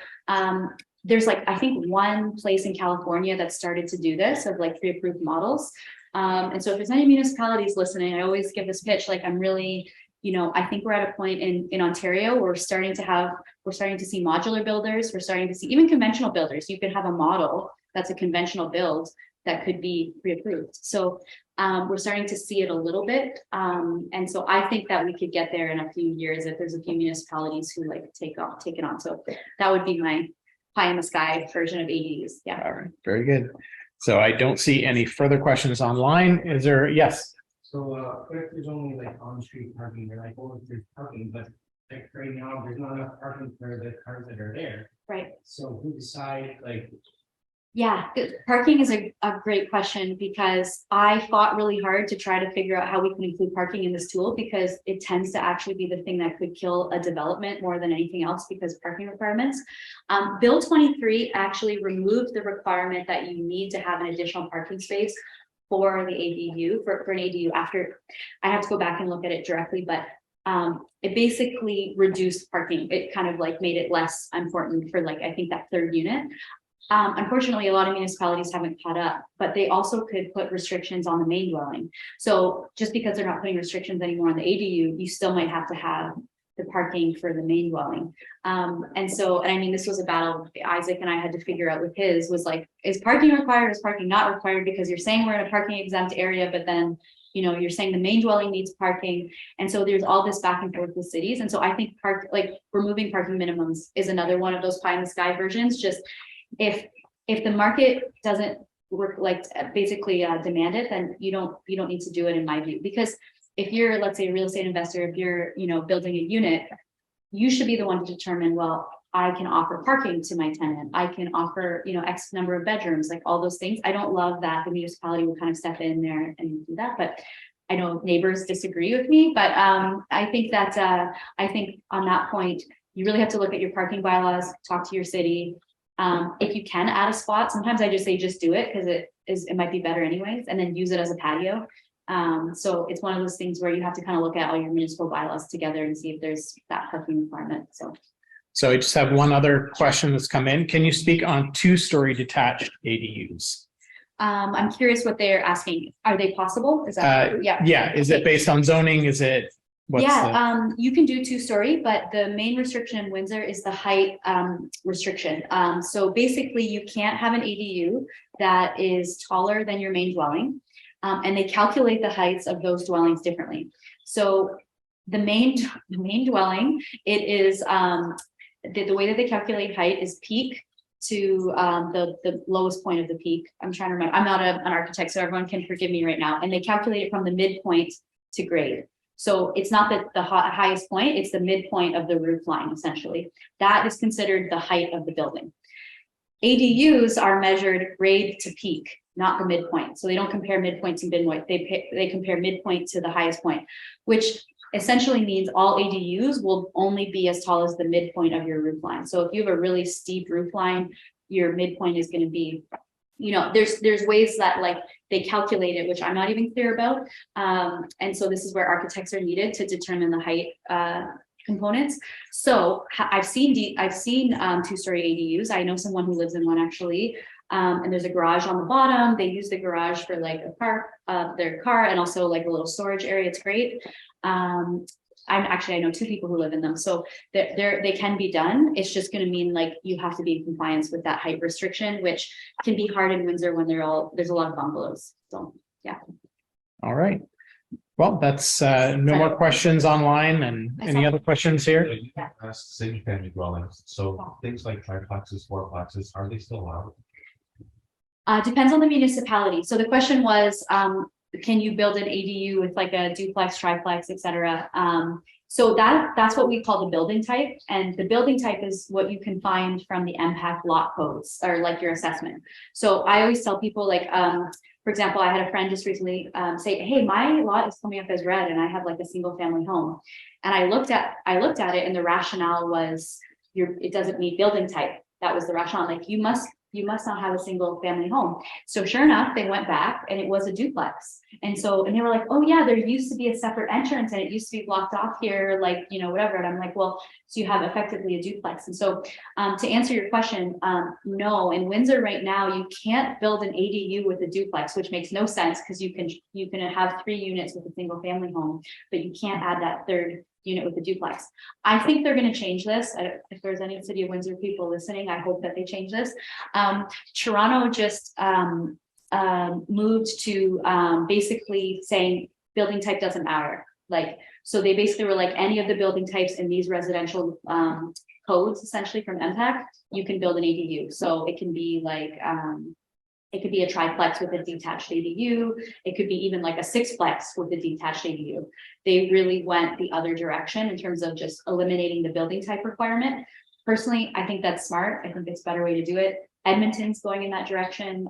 there's I think one place in California that started to do this of pre-approved models. And so if there's any municipalities listening, I always give this pitch, I'm really, I think we're at a point in Ontario where we're starting to see modular builders. We're starting to see even conventional builders. You could have a model that's a conventional build that could be pre-approved. So we're starting to see it a little bit. And so I think that we could get there in a few years if there's a few municipalities who take it on. So that would be my pie in the sky version of ADUs. Yeah. All right. Very good. So I don't see any further questions online. Is there? Yes. So if there's only on-street parking, they're over-street parking, but right now there's not enough parking for the cars that are there. Right. So who decide Yeah, parking is a great question, because I fought really hard to try to figure out how we can include parking in this tool, because it tends to actually be the thing that could kill a development more than anything else, because parking requirements. Bill 23 actually removed the requirement that you need to have an additional parking space for the ADU, for an ADU. After, I have to go back and look at it directly, but it basically reduced parking. It kind of made it less important for I think that third unit. Unfortunately, a lot of municipalities haven't caught up, but they also could put restrictions on the main dwelling. So just because they're not putting restrictions anymore on the ADU, you still might have to have the parking for the main dwelling. And I mean, this was a battle Isaac and I had to figure out with his, was is parking required? Is parking not required? Because you're saying we're in a parking exempt area, but then, you're saying the main dwelling needs parking. And so there's all this back and forth with cities. And so I think removing parking minimums is another one of those pie in the sky versions. Just if the market doesn't work, basically demand it, then you don't need to do it, in my view. Because if you're, let's say, a real estate investor, if you're building a unit, you should be the one to determine, well, I can offer parking to my tenant, I can offer X number of bedrooms, all those things. I don't love that the municipality will kind of step in there and do that, but I know neighbors disagree with me. But I think that on that point, you really have to look at your parking bylaws, talk to your city. If you can add a spot, sometimes I just say just do it, because it might be better anyways, and then use it as a patio. So it's one of those things where you have to kind of look at all your municipal bylaws together and see if there's that parking requirement. So I just have one other question that's come in. Can you speak on 2-story detached ADUs? I'm curious what they're asking. Are they possible? Is that yeah? Yeah. Is it based on zoning? Is it? You can do 2-story, but the main restriction in Windsor is the height restriction. So basically you can't have an ADU that is taller than your main dwelling. And they calculate the heights of those dwellings differently. So the main dwelling, it is, the way that they calculate height is peak to the lowest point of the peak. I'm trying to remember, I'm not an architect, so everyone can forgive me right now. And they calculate it from the midpoint to grade. So it's not the highest point, it's the midpoint of the roof line, essentially. That is considered the height of the building. ADUs are measured grade to peak, not the midpoint. So they don't compare midpoint to midpoint. They compare midpoint to the highest point, which essentially means all ADUs will only be as tall as the midpoint of your roof line. So if you have a really steep roof line, your midpoint is going to be, you know, there's ways that like they calculate it, which I'm not even clear about. And so this is where architects are needed to determine the height components. So I've seen two-story ADUs. I know someone who lives in one actually. And there's a garage on the bottom. They use the garage for like a park, their car, and also like a little storage area. It's great. I know two people who live in them, so they can be done. It's just going to mean like you have to be in compliance with that height restriction, which can be hard in Windsor when there's a lot of bungalows. So yeah. All right. Well, that's no more questions online, and any other questions here? Single family dwellings, so things like triplexes, fourplexes, are they still allowed? Depends on the municipality. So the question was, can you build an ADU with like a duplex, triplex, etc.? So that's what we call the building type, and the building type is what you can find from the MPAC lot codes or like your assessment. So I always tell people like, for example, I had a friend just recently say, hey, my lot is coming up as red and I have like a single family home. And I looked at it and the rationale was it doesn't meet building type. That was the rationale. Like you must not have a single family home. So sure enough, they went back and it was a duplex. And they were like, oh yeah, there used to be a separate entrance and it used to be blocked off here, like, you know, whatever. And I'm like, well, so you have effectively a duplex. And so to answer your question, no, in Windsor right now, you can't build an ADU with a duplex, which makes no sense because you can have 3 units with a single family home, but you can't add that third unit with a duplex. I think they're going to change this. If there's any City of Windsor people listening, I hope that they change this. Toronto just moved to basically saying building type doesn't matter. Like, so they basically were like any of the building types in these residential codes, essentially from MPAC, you can build an ADU. So it can be like, it could be a triplex with a detached ADU. It could be even like a sixplex with a detached ADU. They really went the other direction in terms of just eliminating the building type requirement. Personally, I think that's smart. I think it's a better way to do it. Edmonton's going in that direction.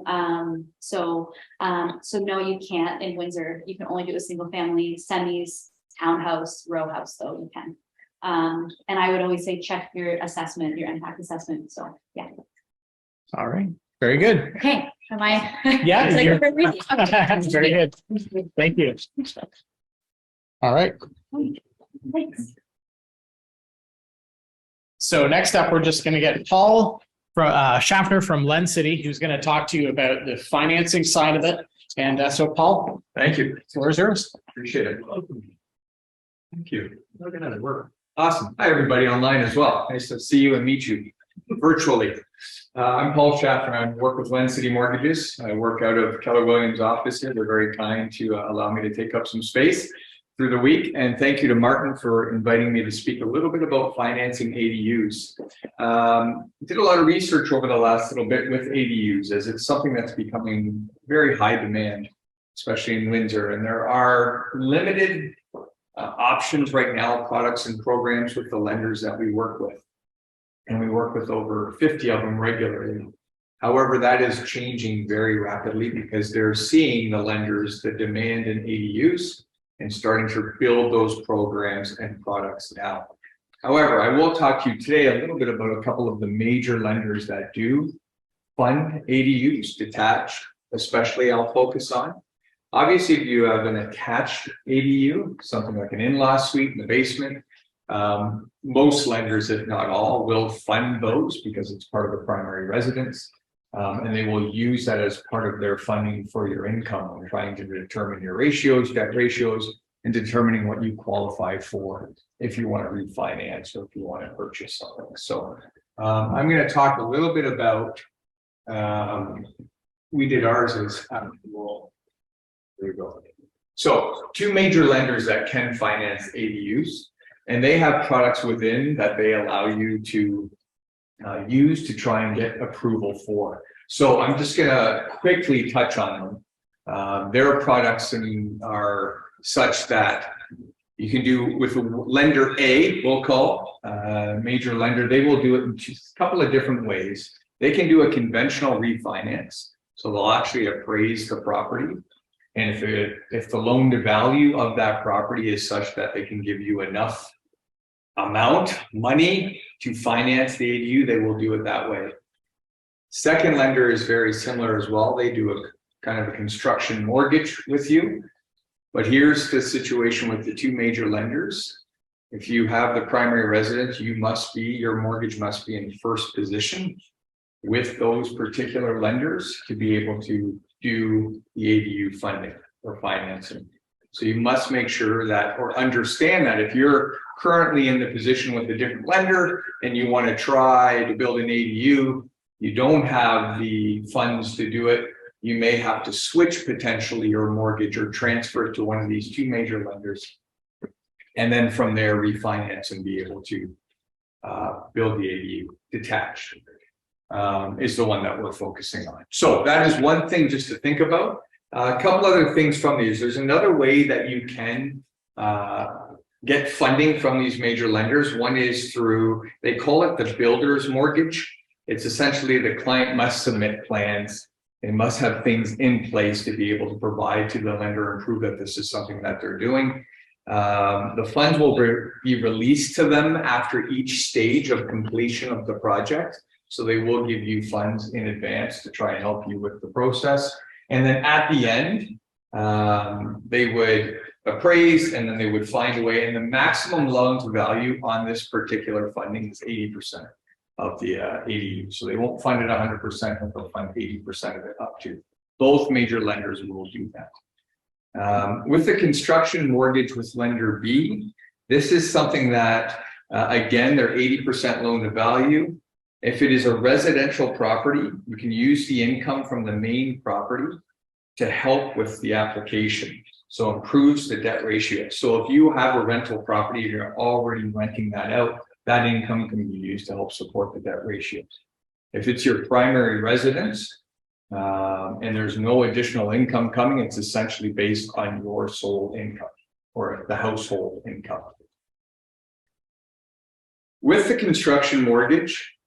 So no, you can't in Windsor. You can only do a single family, semis, townhouse, row house, though you can. And I would always say check your assessment, your impact assessment. So yeah. All right. Very good. Okay. Am I? Yeah. Okay. Very good. Thank you. All right. Thanks. So next up, we're just going to get Paul Schaffner from LendCity, who's going to talk to you about the financing side of it. And so, Paul, Thank you. Floor is yours. Appreciate it. Thank you. Looking at it work. Awesome. Hi, everybody online as well. Nice to see you and meet you virtually. I'm Paul Schaffner. I work with LendCity Mortgages. I work out of Keller Williams' office here. They're very kind to allow me to take up some space through the week. And thank you to Martin for inviting me to speak a little bit about financing ADUs. Did a lot of research over the last little bit with ADUs, as it's something that's becoming very high demand, especially in Windsor. And there are limited options right now, products and programs with the lenders that we work with. And we work with over 50 of them regularly. However, that is changing very rapidly because they're seeing the lenders that demand in ADUs and starting to build those programs and products now. However, I will talk to you today a little bit about a couple of the major lenders that do fund ADUs, detached, especially I'll focus on. Obviously, if you have an attached ADU, something like an in-law suite in the basement, most lenders, if not all, will fund those because it's part of the primary residence. And they will use that as part of their funding for your income when trying to determine your ratios, debt ratios, and determining what you qualify for if you want to refinance or if you want to purchase something. So I'm going to talk a little bit about, we did ours as, there we go. So two major lenders that can finance ADUs, and they have products within that they allow you to use to try and get approval for. So I'm just gonna quickly touch on them. Their products are such that you can do with lender A, we'll call major lender. They will do it in a couple of different ways. They can do a conventional refinance. So they'll actually appraise the property. And if the loan to value of that property is such that they can give you enough money to finance the ADU, they will do it that way. Second lender is very similar as well. They do a kind of a construction mortgage with you. But here's the situation with the two major lenders. If you have the primary residence, your mortgage must be in first position with those particular lenders to be able to do the ADU funding or financing. So you must make sure that, or understand that if you're currently in the position with a different lender and you want to try to build an ADU, you don't have the funds to do it, you may have to switch potentially your mortgage or transfer it to one of these two major lenders. And then from there, refinance and be able to build the ADU detached is the one that we're focusing on. So that is one thing just to think about. A couple other things from these. There's another way that you can get funding from these major lenders. One is through, they call it the builder's mortgage. It's essentially the client must submit plans. They must have things in place to be able to provide to the lender and prove that this is something that they're doing. The funds will be released to them after each stage of completion of the project. So they will give you funds in advance to try and help you with the process. And then at the end, they would appraise and then they would find a way. And the maximum loan to value on this particular funding is 80% of the ADU. So they won't fund it 100%, but they'll fund 80% of it up to. Both major lenders will do that. With the construction mortgage with lender B, this is something that, again, they're 80% loan to value. If it is a residential property, you can use the income from the main property to help with the application. So improves the debt ratio. So if you have a rental property, you're already renting that out, that income can be used to help support the debt ratio. If it's your primary residence and there's no additional income coming, it's essentially based on your sole income or the household income. With the construction mortgage,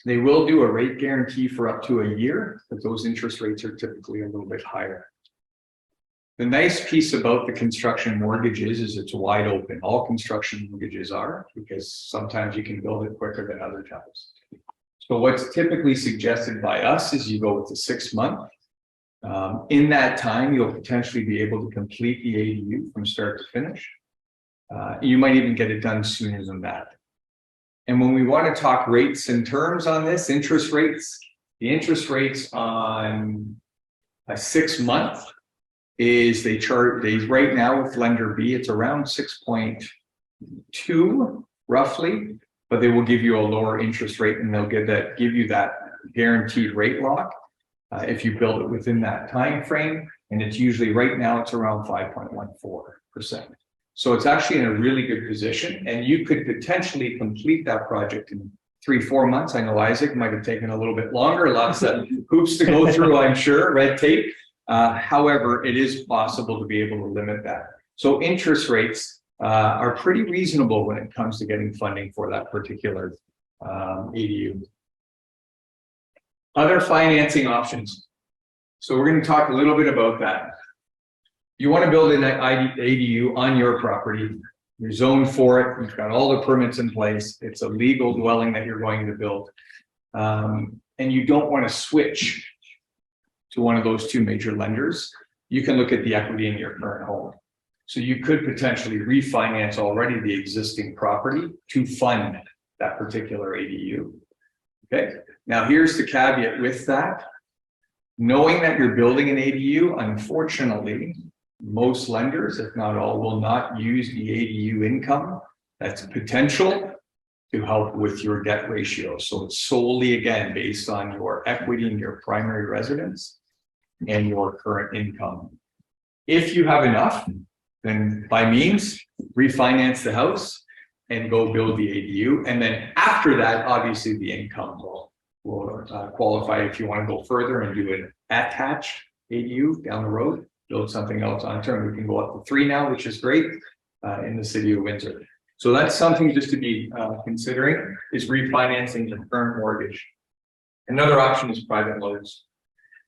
they will do a rate guarantee for up to a year, but those interest rates are typically a little bit higher. The nice piece about the construction mortgage is it's wide open. All construction mortgages are, because sometimes you can build it quicker than other times. So what's typically suggested by us is you go with the 6 month. In that time, you'll potentially be able to complete the ADU from start to finish. You might even get it done sooner than that. And when we want to talk rates and terms on this, interest rates, the interest rates on a 6 month is they right now with lender B, it's around 6.2 roughly, but they will give you a lower interest rate and they'll give you that guaranteed rate lock if you build it within that time frame. And it's usually right now it's around 5.14%. So it's actually in a really good position, and you could potentially complete that project in 3-4 months. I know Isaac might have taken a little bit longer, lots of hoops to go through, I'm sure, red tape. However, it is possible to be able to limit that. So interest rates are pretty reasonable when it comes to getting funding for that particular ADU. Other financing options. So we're going to talk a little bit about that. You want to build an ADU on your property. You're zoned for it. You've got all the permits in place. It's a legal dwelling that you're going to build. And you don't want to switch to one of those two major lenders. You can look at the equity in your current home. So you could potentially refinance already the existing property to fund that particular ADU. Okay. Now here's the caveat with that. Knowing that you're building an ADU, unfortunately, most lenders, if not all, will not use the ADU income that's potential to help with your debt ratio. So it's solely, again, based on your equity in your primary residence and your current income. If you have enough, then by means, refinance the house and go build the ADU. And then after that, obviously the income will qualify if you want to go further and do an attached ADU down the road, build something else on term. We can go up to 3 now, which is great in the city of Windsor. So that's something just to be considering, is refinancing the current mortgage. Another option is private loans.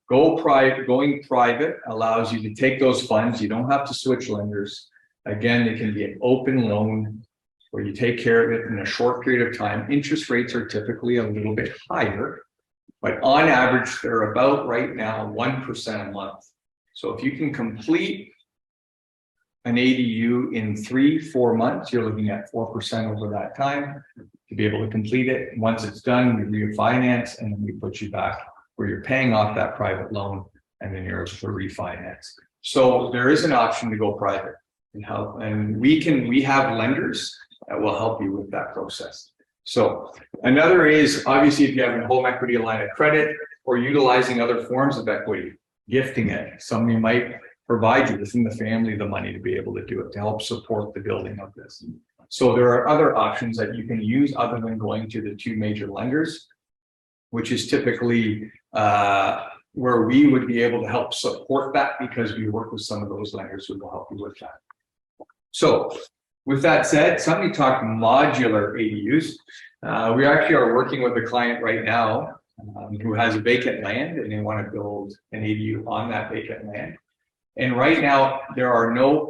Going private allows you to take those funds. You don't have to switch lenders. Again, it can be an open loan where you take care of it in a short period of time. Interest rates are typically a little bit higher, but on average, they're about right now 1% a month. So if you can complete an ADU in 3-4 months, you're looking at 4% over that time to be able to complete it. Once it's done, we refinance and then we put you back where you're paying off that private loan and then you're able to refinance. So there is an option to go private and help. And we have lenders that will help you with that process. So another is obviously if you have a home equity line of credit or utilizing other forms of equity, gifting it. Somebody might provide you within the family the money to be able to do it, to help support the building of this. So there are other options that you can use other than going to the 2 major lenders, which is typically where we would be able to help support that because we work with some of those lenders who will help you with that. So with that said, somebody talked modular ADUs. We actually are working with a client right now who has a vacant land and they want to build an ADU on that vacant land. And right now, there are no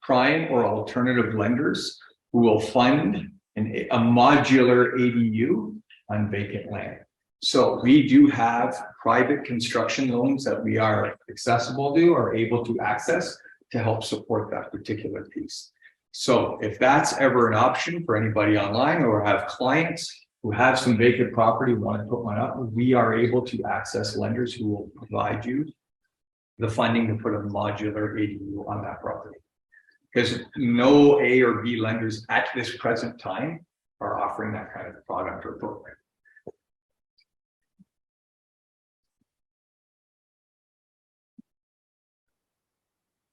prime or alternative lenders who will fund a modular ADU on vacant land. So we do have private construction loans that we are accessible to or able to access to help support that particular piece. So if that's ever an option for anybody online or have clients who have some vacant property, want to put one up, we are able to access lenders who will provide you the funding to put a modular ADU on that property. Because no A or B lenders at this present time are offering that kind of product or program.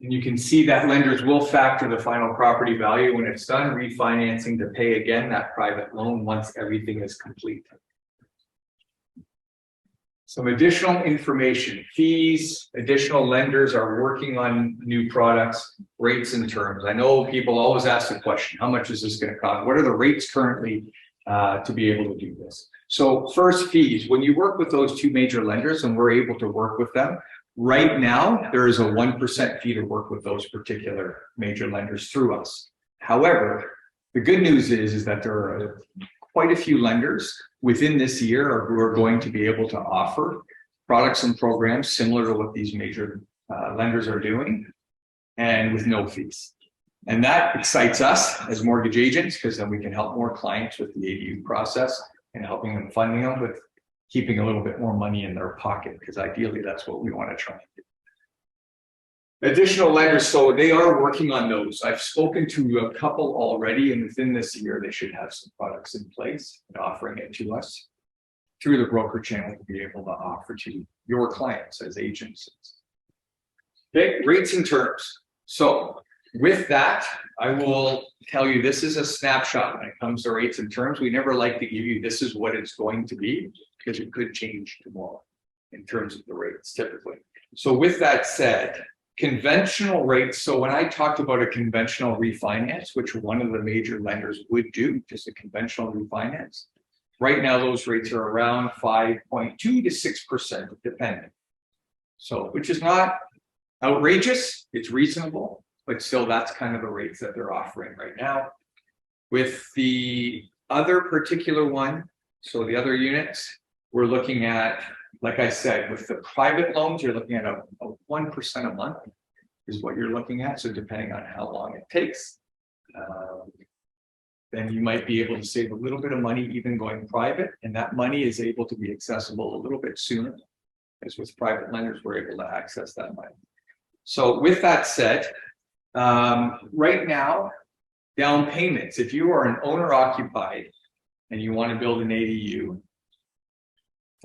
And you can see that lenders will factor the final property value when it's done, refinancing to pay again that private loan once everything is complete. Some additional information, fees, additional lenders are working on new products, rates and terms. I know people always ask the question, how much is this going to cost? What are the rates currently to be able to do this? So first, fees. When you work with those 2 major lenders and we're able to work with them, right now, there is a 1% fee to work with those particular major lenders through us. However, the good news is that there are quite a few lenders within this year who are going to be able to offer products and programs similar to what these major lenders are doing and with no fees. And that excites us as mortgage agents because then we can help more clients with the ADU process and helping them funding them with keeping a little bit more money in their pocket because ideally that's what we want to try and do. Additional lenders, so they are working on those. I've spoken to a couple already, and within this year, they should have some products in place and offering it to us through the broker channel to be able to offer to your clients as agents. Okay, rates and terms. So with that, I will tell you this is a snapshot when it comes to rates and terms. We never like to give you this is what it's going to be because it could change tomorrow in terms of the rates typically. So with that said, conventional rates. So when I talked about a conventional refinance, which one of the major lenders would do, just a conventional refinance, right now those rates are around 5.2 to 6%, depending. So, which is not outrageous, it's reasonable, but still that's kind of the rates that they're offering right now. With the other particular one, so the other units, we're looking at, like I said, with the private loans, you're looking at a 1% a month is what you're looking at. So depending on how long it takes, then you might be able to save a little bit of money even going private. And that money is able to be accessible a little bit sooner. As with private lenders, we're able to access that money. So with that said, right now, down payments, if you are an owner occupied and you want to build an ADU,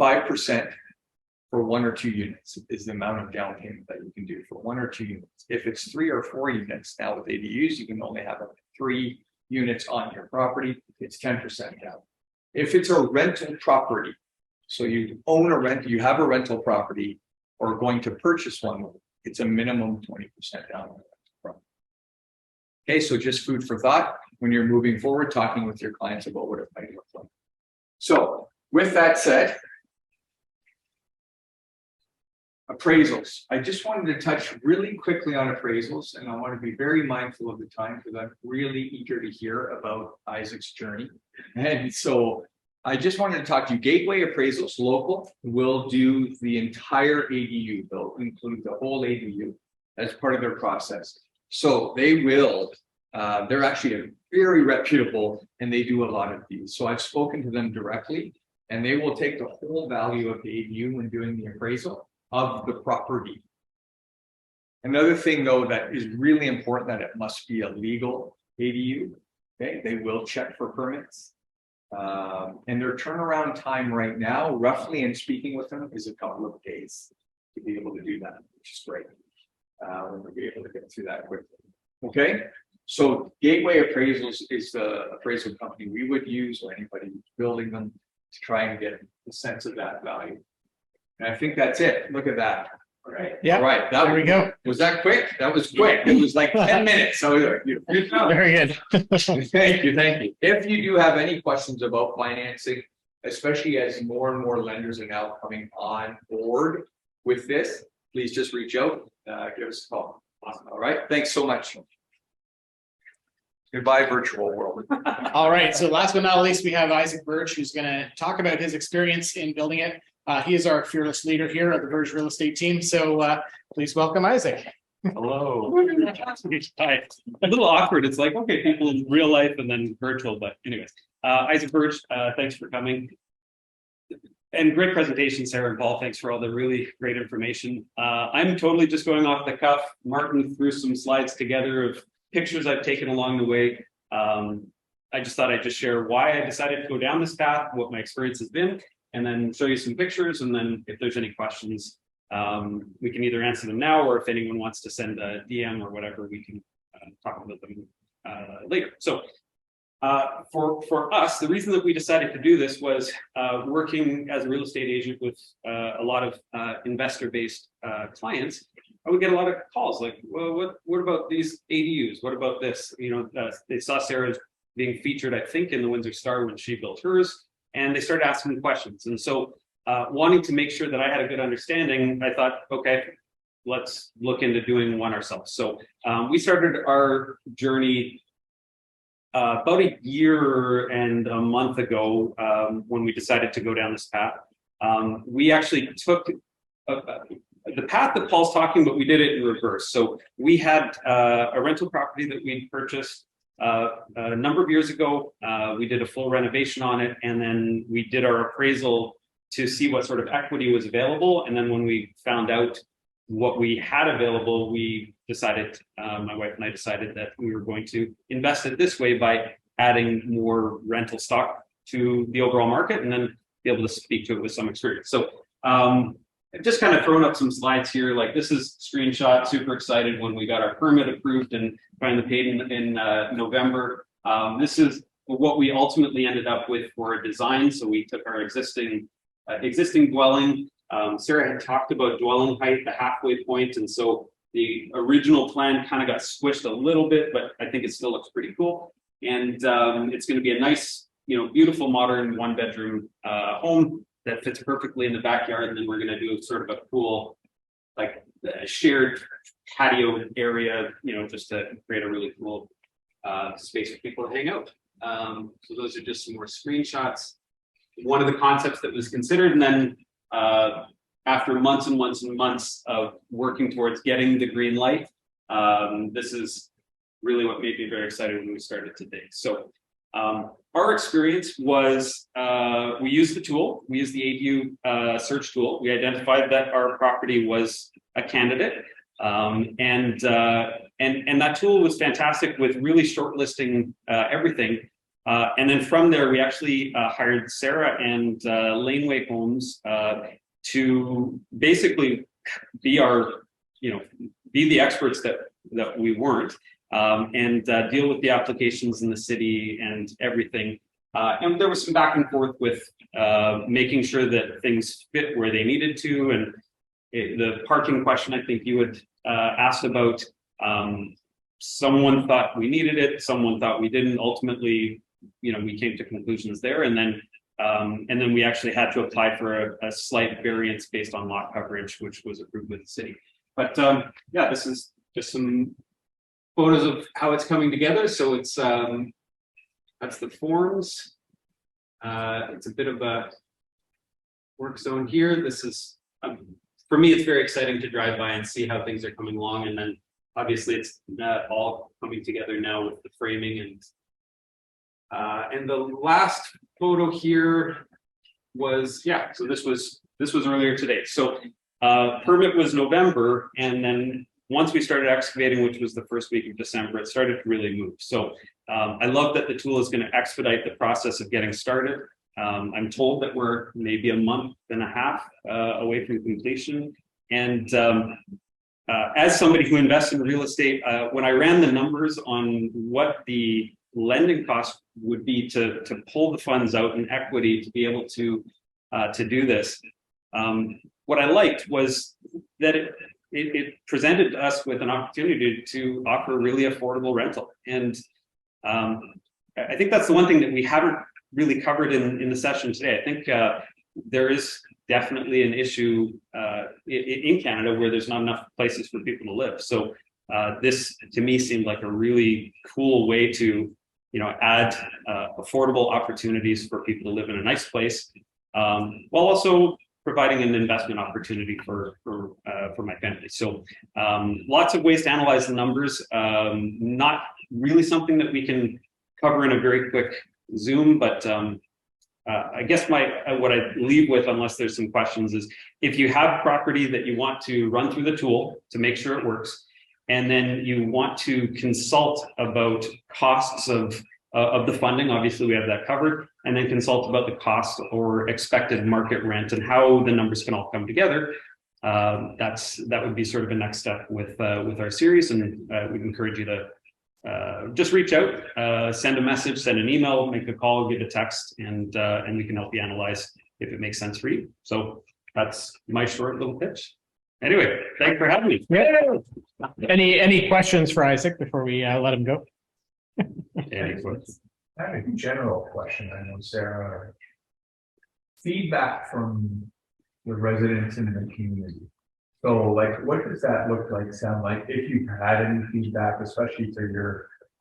5% for 1 or 2 units is the amount of down payment that you can do for 1 or 2 units. If it's 3 or 4 units, now with ADUs, you can only have up to 3 units on your property. It's 10% down. If it's a rental property, so you own a rent, you have a rental property or going to purchase one, it's a minimum 20% down. Okay, so just food for thought when you're moving forward, talking with your clients about what it might look like. So with that said, appraisals. I just wanted to touch really quickly on appraisals, and I want to be very mindful of the time because I'm really eager to hear about Isaac's journey. And so I just wanted to talk to you. Gateway Appraisals Local will do the entire ADU. They'll include the whole ADU as part of their process. So they will, they're actually a very reputable, and they do a lot of these. So I've spoken to them directly, and they will take the whole value of the ADU when doing the appraisal of the property. Another thing though that is really important, that it must be a legal ADU. Okay, they will check for permits. And their turnaround time right now, roughly in speaking with them, is a couple of days to be able to do that, which is great. We'll be able to get through that quickly. Okay, so Gateway Appraisals is the appraisal company we would use, or anybody who's building them, to try and get a sense of that value. And I think that's it. Look at that. All right. Yeah. All right. There we go. Was that quick? That was quick. It was like 10 minutes. So good job. Very good. Thank you. Thank you. If you do have any questions about financing, especially as more and more lenders are now coming on board with this, please just reach out, give us a call. Awesome. All right. Thanks so much. Goodbye, virtual world. All right. So last but not least, we have Isaac Verge, who's going to talk about his experience in building it. He is our fearless leader here at the Verge Real Estate Team. So please welcome Isaac. Hello. Hi. A little awkward. It's like, okay, people in real life and then virtual, but anyways, Isaac Verge, thanks for coming. And great presentation, Sarah and Paul. Thanks for all the really great information. I'm totally just going off the cuff. Martin threw some slides together of pictures I've taken along the way. I just thought I'd just share why I decided to go down this path, what my experience has been, and then show you some pictures. And then if there's any questions, we can either answer them now, or if anyone wants to send a DM or whatever, we can talk about them later. So for us, the reason that we decided to do this was working as a real estate agent with a lot of investor-based clients. I would get a lot of calls like, well, what about these ADUs? What about this? You know, they saw Sarah being featured, I think, in the Windsor Star when she built hers, and they started asking questions. And so wanting to make sure that I had a good understanding, I thought, okay, let's look into doing one ourselves. So we started our journey about a year and a month ago when we decided to go down this path. We actually took the path that Paul's talking about, we did it in reverse. So we had a rental property that we purchased a number of years ago. We did a full renovation on it, and then we did our appraisal to see what sort of equity was available. And then when we found out what we had available, we decided, my wife and I decided that we were going to invest it this way by adding more rental stock to the overall market, and then be able to speak to it with some experience. So I've just kind of thrown up some slides here. Like, this is screenshot, super excited when we got our permit approved and finally paid in November. This is what we ultimately ended up with for a design. So we took our existing dwelling. Sarah had talked about dwelling height, the halfway point, and so the original plan kind of got squished a little bit, but I think it still looks pretty cool. And it's going to be a nice, beautiful modern 1-bedroom home that fits perfectly in the backyard. And then we're going to do sort of a cool, like, shared patio area, just to create a really cool space for people to hang out. So those are just some more screenshots. One of the concepts that was considered, and then after months and months and months of working towards getting the green light, this is really what made me very excited when we started today. So our experience was we used the tool. We used the ADU search tool. We identified that our property was a candidate, and that tool was fantastic with really shortlisting everything. And then from there, we actually hired Sarah and Laneway Homes to basically be be the experts that we weren't, and deal with the applications in the city and everything. And there was some back and forth with making sure that things fit where they needed to. And the parking question, I think you had asked about, someone thought we needed it, someone thought we didn't. Ultimately, we came to conclusions there, and then we actually had to apply for a slight variance based on lot coverage, which was approved with the city. But yeah, this is just some photos of how it's coming together. So it's that's the forms. It's a bit of a work zone here. This is for me, it's very exciting to drive by and see how things are coming along, and then obviously it's all coming together now with the framing. And the last photo here was, yeah, so this was earlier today. So permit was November, and then once we started excavating, which was the first week of December, it started to really move. So I love that the tool is going to expedite the process of getting started. I'm told that we're maybe a month and a half away from completion. And as somebody who invests in real estate, when I ran the numbers on what the lending cost would be to pull the funds out in equity to be able to do this, what I liked was that it presented us with an opportunity to offer really affordable rental. And I think that's the one thing that we haven't really covered in the session today. I think there is definitely an issue in Canada where there's not enough places for people to live. So this to me seemed like a really cool way to add affordable opportunities for people to live in a nice place, while also providing an investment opportunity for my family. So lots of ways to analyze the numbers. Not really something that we can cover in a very quick Zoom, but I guess what I leave with, unless there's some questions, is if you have property that you want to run through the tool to make sure it works, and then you want to consult about costs of the funding, obviously we have that covered, and then consult about the cost or expected market rent and how the numbers can all come together. That would be sort of a next step with our series, and we'd encourage you to just reach out, send a message, send an email, make a call, give a text, and we can help you analyze if it makes sense for you. So that's my short little pitch. Anyway, thanks for having me. Yeah. Any questions for Isaac before we let him go? Any questions? I have a general question. I know, Sarah, feedback from the residents in the community. So like, what does that look like, sound like, if you've had any feedback, especially to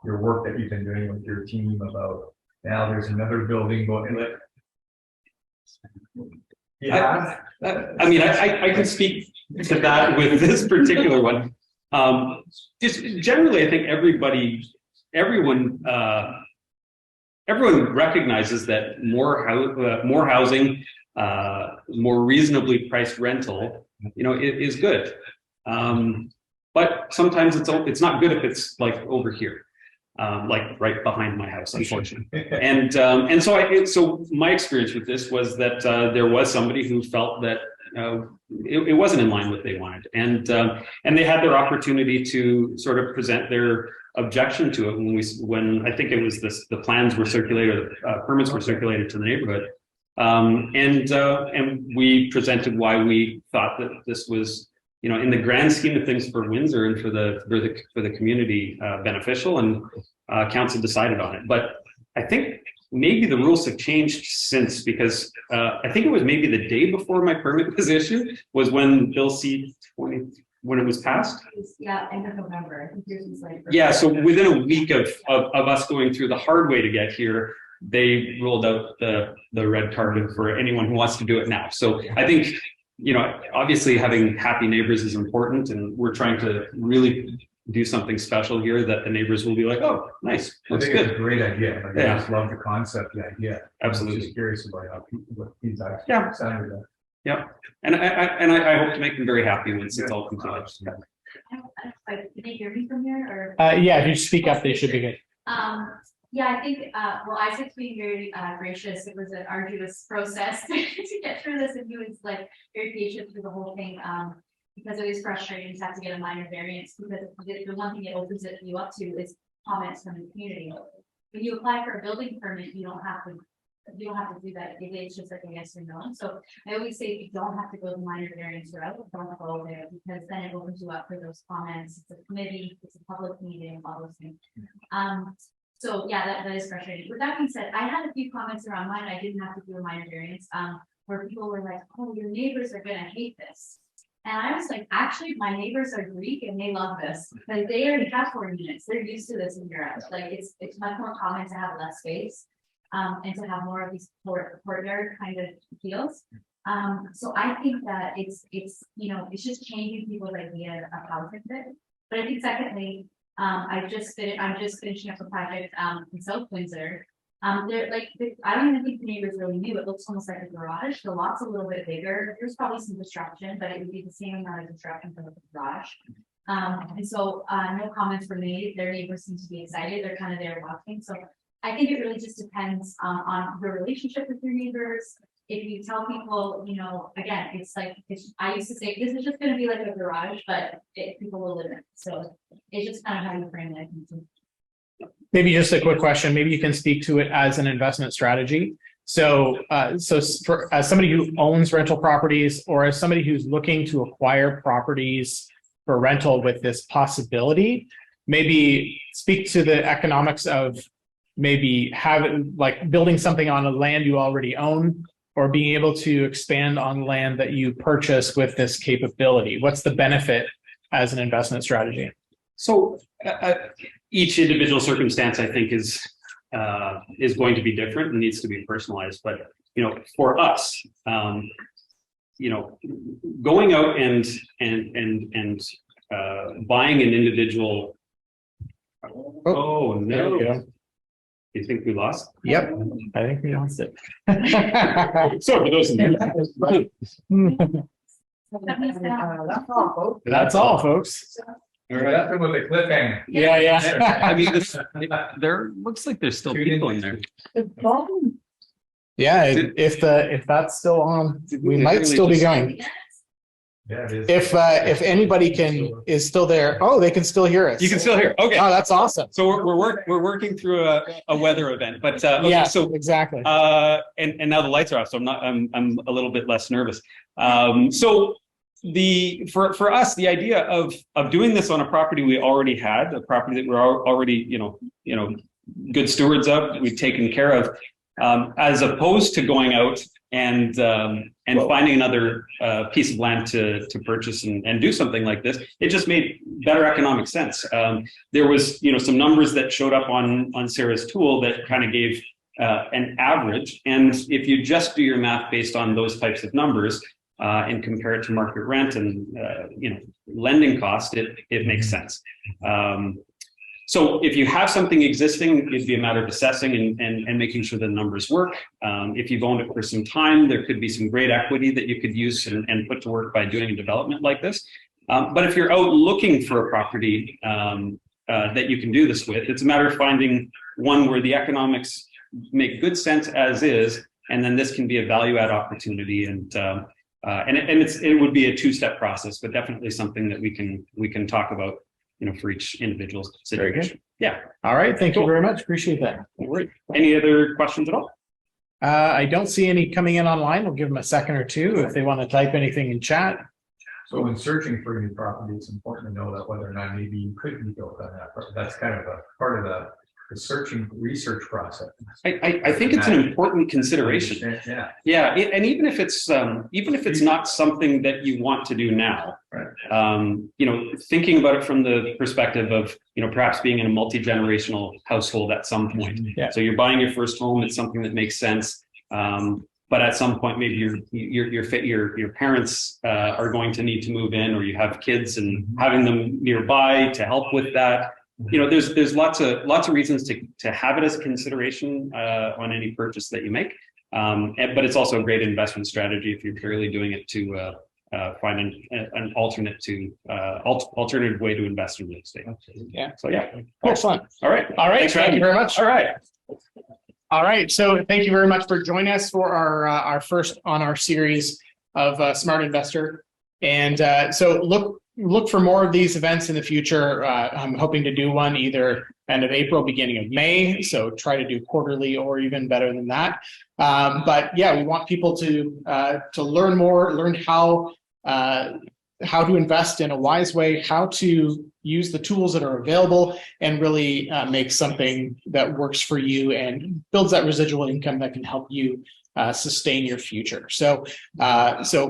your work that you've been doing with your team about now there's another building going, like, yeah. I mean, I can speak to that with this particular one. Just generally, I think everyone recognizes that more housing, more reasonably priced rental, is good. But sometimes it's not good if it's like over here, like right behind my house, unfortunately. And so my experience with this was that there was somebody who felt that it wasn't in line with what they wanted, and they had their opportunity to sort of present their objection to it when I think it was the plans were circulated, permits were circulated to the neighborhood, and we presented why we thought that this was, in the grand scheme of things for Windsor and for the community, beneficial, and council decided on it. But I think maybe the rules have changed since, because I think it was maybe the day before my permit was issued was when Bill C-20, when it was passed. Yeah, end of November. I think yours was like. Yeah, so within a week of us going through the hard way to get here, they rolled out the red carpet for anyone who wants to do it now. So I think, obviously having happy neighbors is important, and we're trying to really do something special here that the neighbors will be like, oh, nice, looks good. It's a great idea. Like, Yeah. I just love the concept, the idea. Absolutely. I'm just curious about what feedback. Yeah. Sounded like. Yeah, and I hope to make them very happy once it's all completed. Can they hear me from here, or? Yeah, if you speak up, they should be good. Yeah, I think, well, Isaac's being very gracious. It was an arduous process to get through this, and he was like very patient through the whole thing. Because it was frustrating to have to get a minor variance, because the one thing it opens you up to is comments from the community. When you apply for a building permit, you don't have to do that. It's just like a yes or no. So I always say, if you don't have to go the minor variance route, don't go there, because then it opens you up for those comments. It's a committee, it's a public meeting, all those things. So yeah, that is frustrating. With that being said, I had a few comments around mine. I didn't have to do a minor variance, where people were like, "Oh, your neighbors are gonna hate this." And I was like, actually, my neighbors are Greek and they love this, because they already have 4 units. They're used to this in Europe. Like, it's much more common to have less space, and to have more of these courtyard kind of deals. So I think that it's it's just changing people's idea of housing fit. But I think secondly, I'm just finishing up a project in South Windsor. They're like, I don't even think the neighbors really knew. It looks almost like a garage. The lot's a little bit bigger. There's probably some disruption, but it would be the same amount of disruption for the garage. And so no comments were made. Their neighbors seem to be excited. They're kind of there watching. So I think it really just depends on your relationship with your neighbors. If you tell people, again, it's like, I used to say, this is just going to be like a garage, but people will live in it. So it's just kind of how you frame it. Maybe just a quick question. Maybe you can speak to it as an investment strategy. So, as somebody who owns rental properties, or as somebody who's looking to acquire properties for rental with this possibility, maybe speak to the economics of maybe building something on a land you already own, or being able to expand on land that you purchase with this capability. What's the benefit as an investment strategy? So each individual circumstance, I think, is going to be different and needs to be personalized. But for us, going out and buying an individual. Oh no! You think we lost? Yep, I think we lost it. So for those in That's all, folks. That's with a cliffhanger. Yeah. I mean, there looks like there's still people in there. Yeah, if that's still on, we might still be going. Yeah, it is. If anybody is still there, they can still hear us. You can still hear. Okay. Oh, that's awesome. So we're working through a weather event, but okay, yeah, so exactly. And now the lights are off, so I'm a little bit less nervous. So for us, the idea of doing this on a property we already had, a property that we're already good stewards of, we've taken care of, as opposed to going out and finding another piece of land to purchase and do something like this, it just made better economic sense. There was some numbers that showed up on Sarah's tool that kind of gave an average, and if you just do your math based on those types of numbers and compare it to market rent and lending cost, it makes sense. So if you have something existing, it'd be a matter of assessing and making sure the numbers work. If you've owned it for some time, there could be some great equity that you could use and put to work by doing a development like this. But if you're out looking for a property that you can do this with, it's a matter of finding one where the economics make good sense as is, and then this can be a value add opportunity. And it would be a two-step process, but definitely something that we can talk about, for each individual situation. Very good. Yeah. All right. Thank you very much. Appreciate that. All right. Any other questions at all? I don't see any coming in online. We'll give them a second or two if they want to type anything in chat. So when searching for a new property, it's important to know that whether or not maybe you could be built on that. That's kind of a part of the research process. I think it's an important consideration. Yeah. And even if it's not something that you want to do now, right. Thinking about it from the perspective of, perhaps being in a multi-generational household at some point. Yeah. So you're buying your first home, it's something that makes sense. But at some point, maybe your parents are going to need to move in, or you have kids and having them nearby to help with that. There's lots of reasons to have it as a consideration on any purchase that you make, but it's also a great investment strategy if you're purely doing it to finding an alternative way to invest in real estate. Yeah. So yeah, Excellent. all right. All right. Thanks for Thank having you me. very much. All right. All right. So thank you very much for joining us for our first on our series of Smart Investor. And so look for more of these events in the future. I'm hoping to do one either end of April, beginning of May. So try to do quarterly or even better than that. But yeah, we want people to learn more, learn how to invest in a wise way, how to use the tools that are available, and really make something that works for you and builds that residual income that can help you sustain your future. So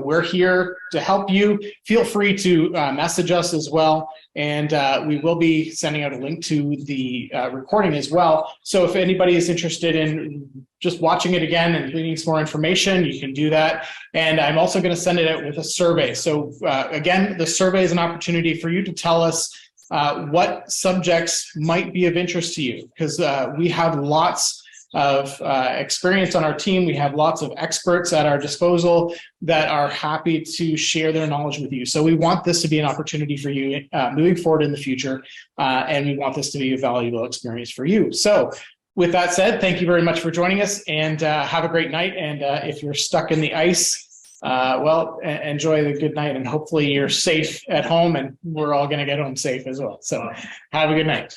we're here to help you. Feel free to message us as well. And we will be sending out a link to the recording as well. So if anybody is interested in just watching it again and gleaning some more information, you can do that. And I'm also going to send it out with a survey. So again, the survey is an opportunity for you to tell us what subjects might be of interest to you, because we have lots of experience on our team. We have lots of experts at our disposal that are happy to share their knowledge with you. So we want this to be an opportunity for you moving forward in the future, and we want this to be a valuable experience for you. So with that said, thank you very much for joining us, and have a great night. And if you're stuck in the ice, well, enjoy the good night, and hopefully you're safe at home, and we're all going to get home safe as well. So have a good night.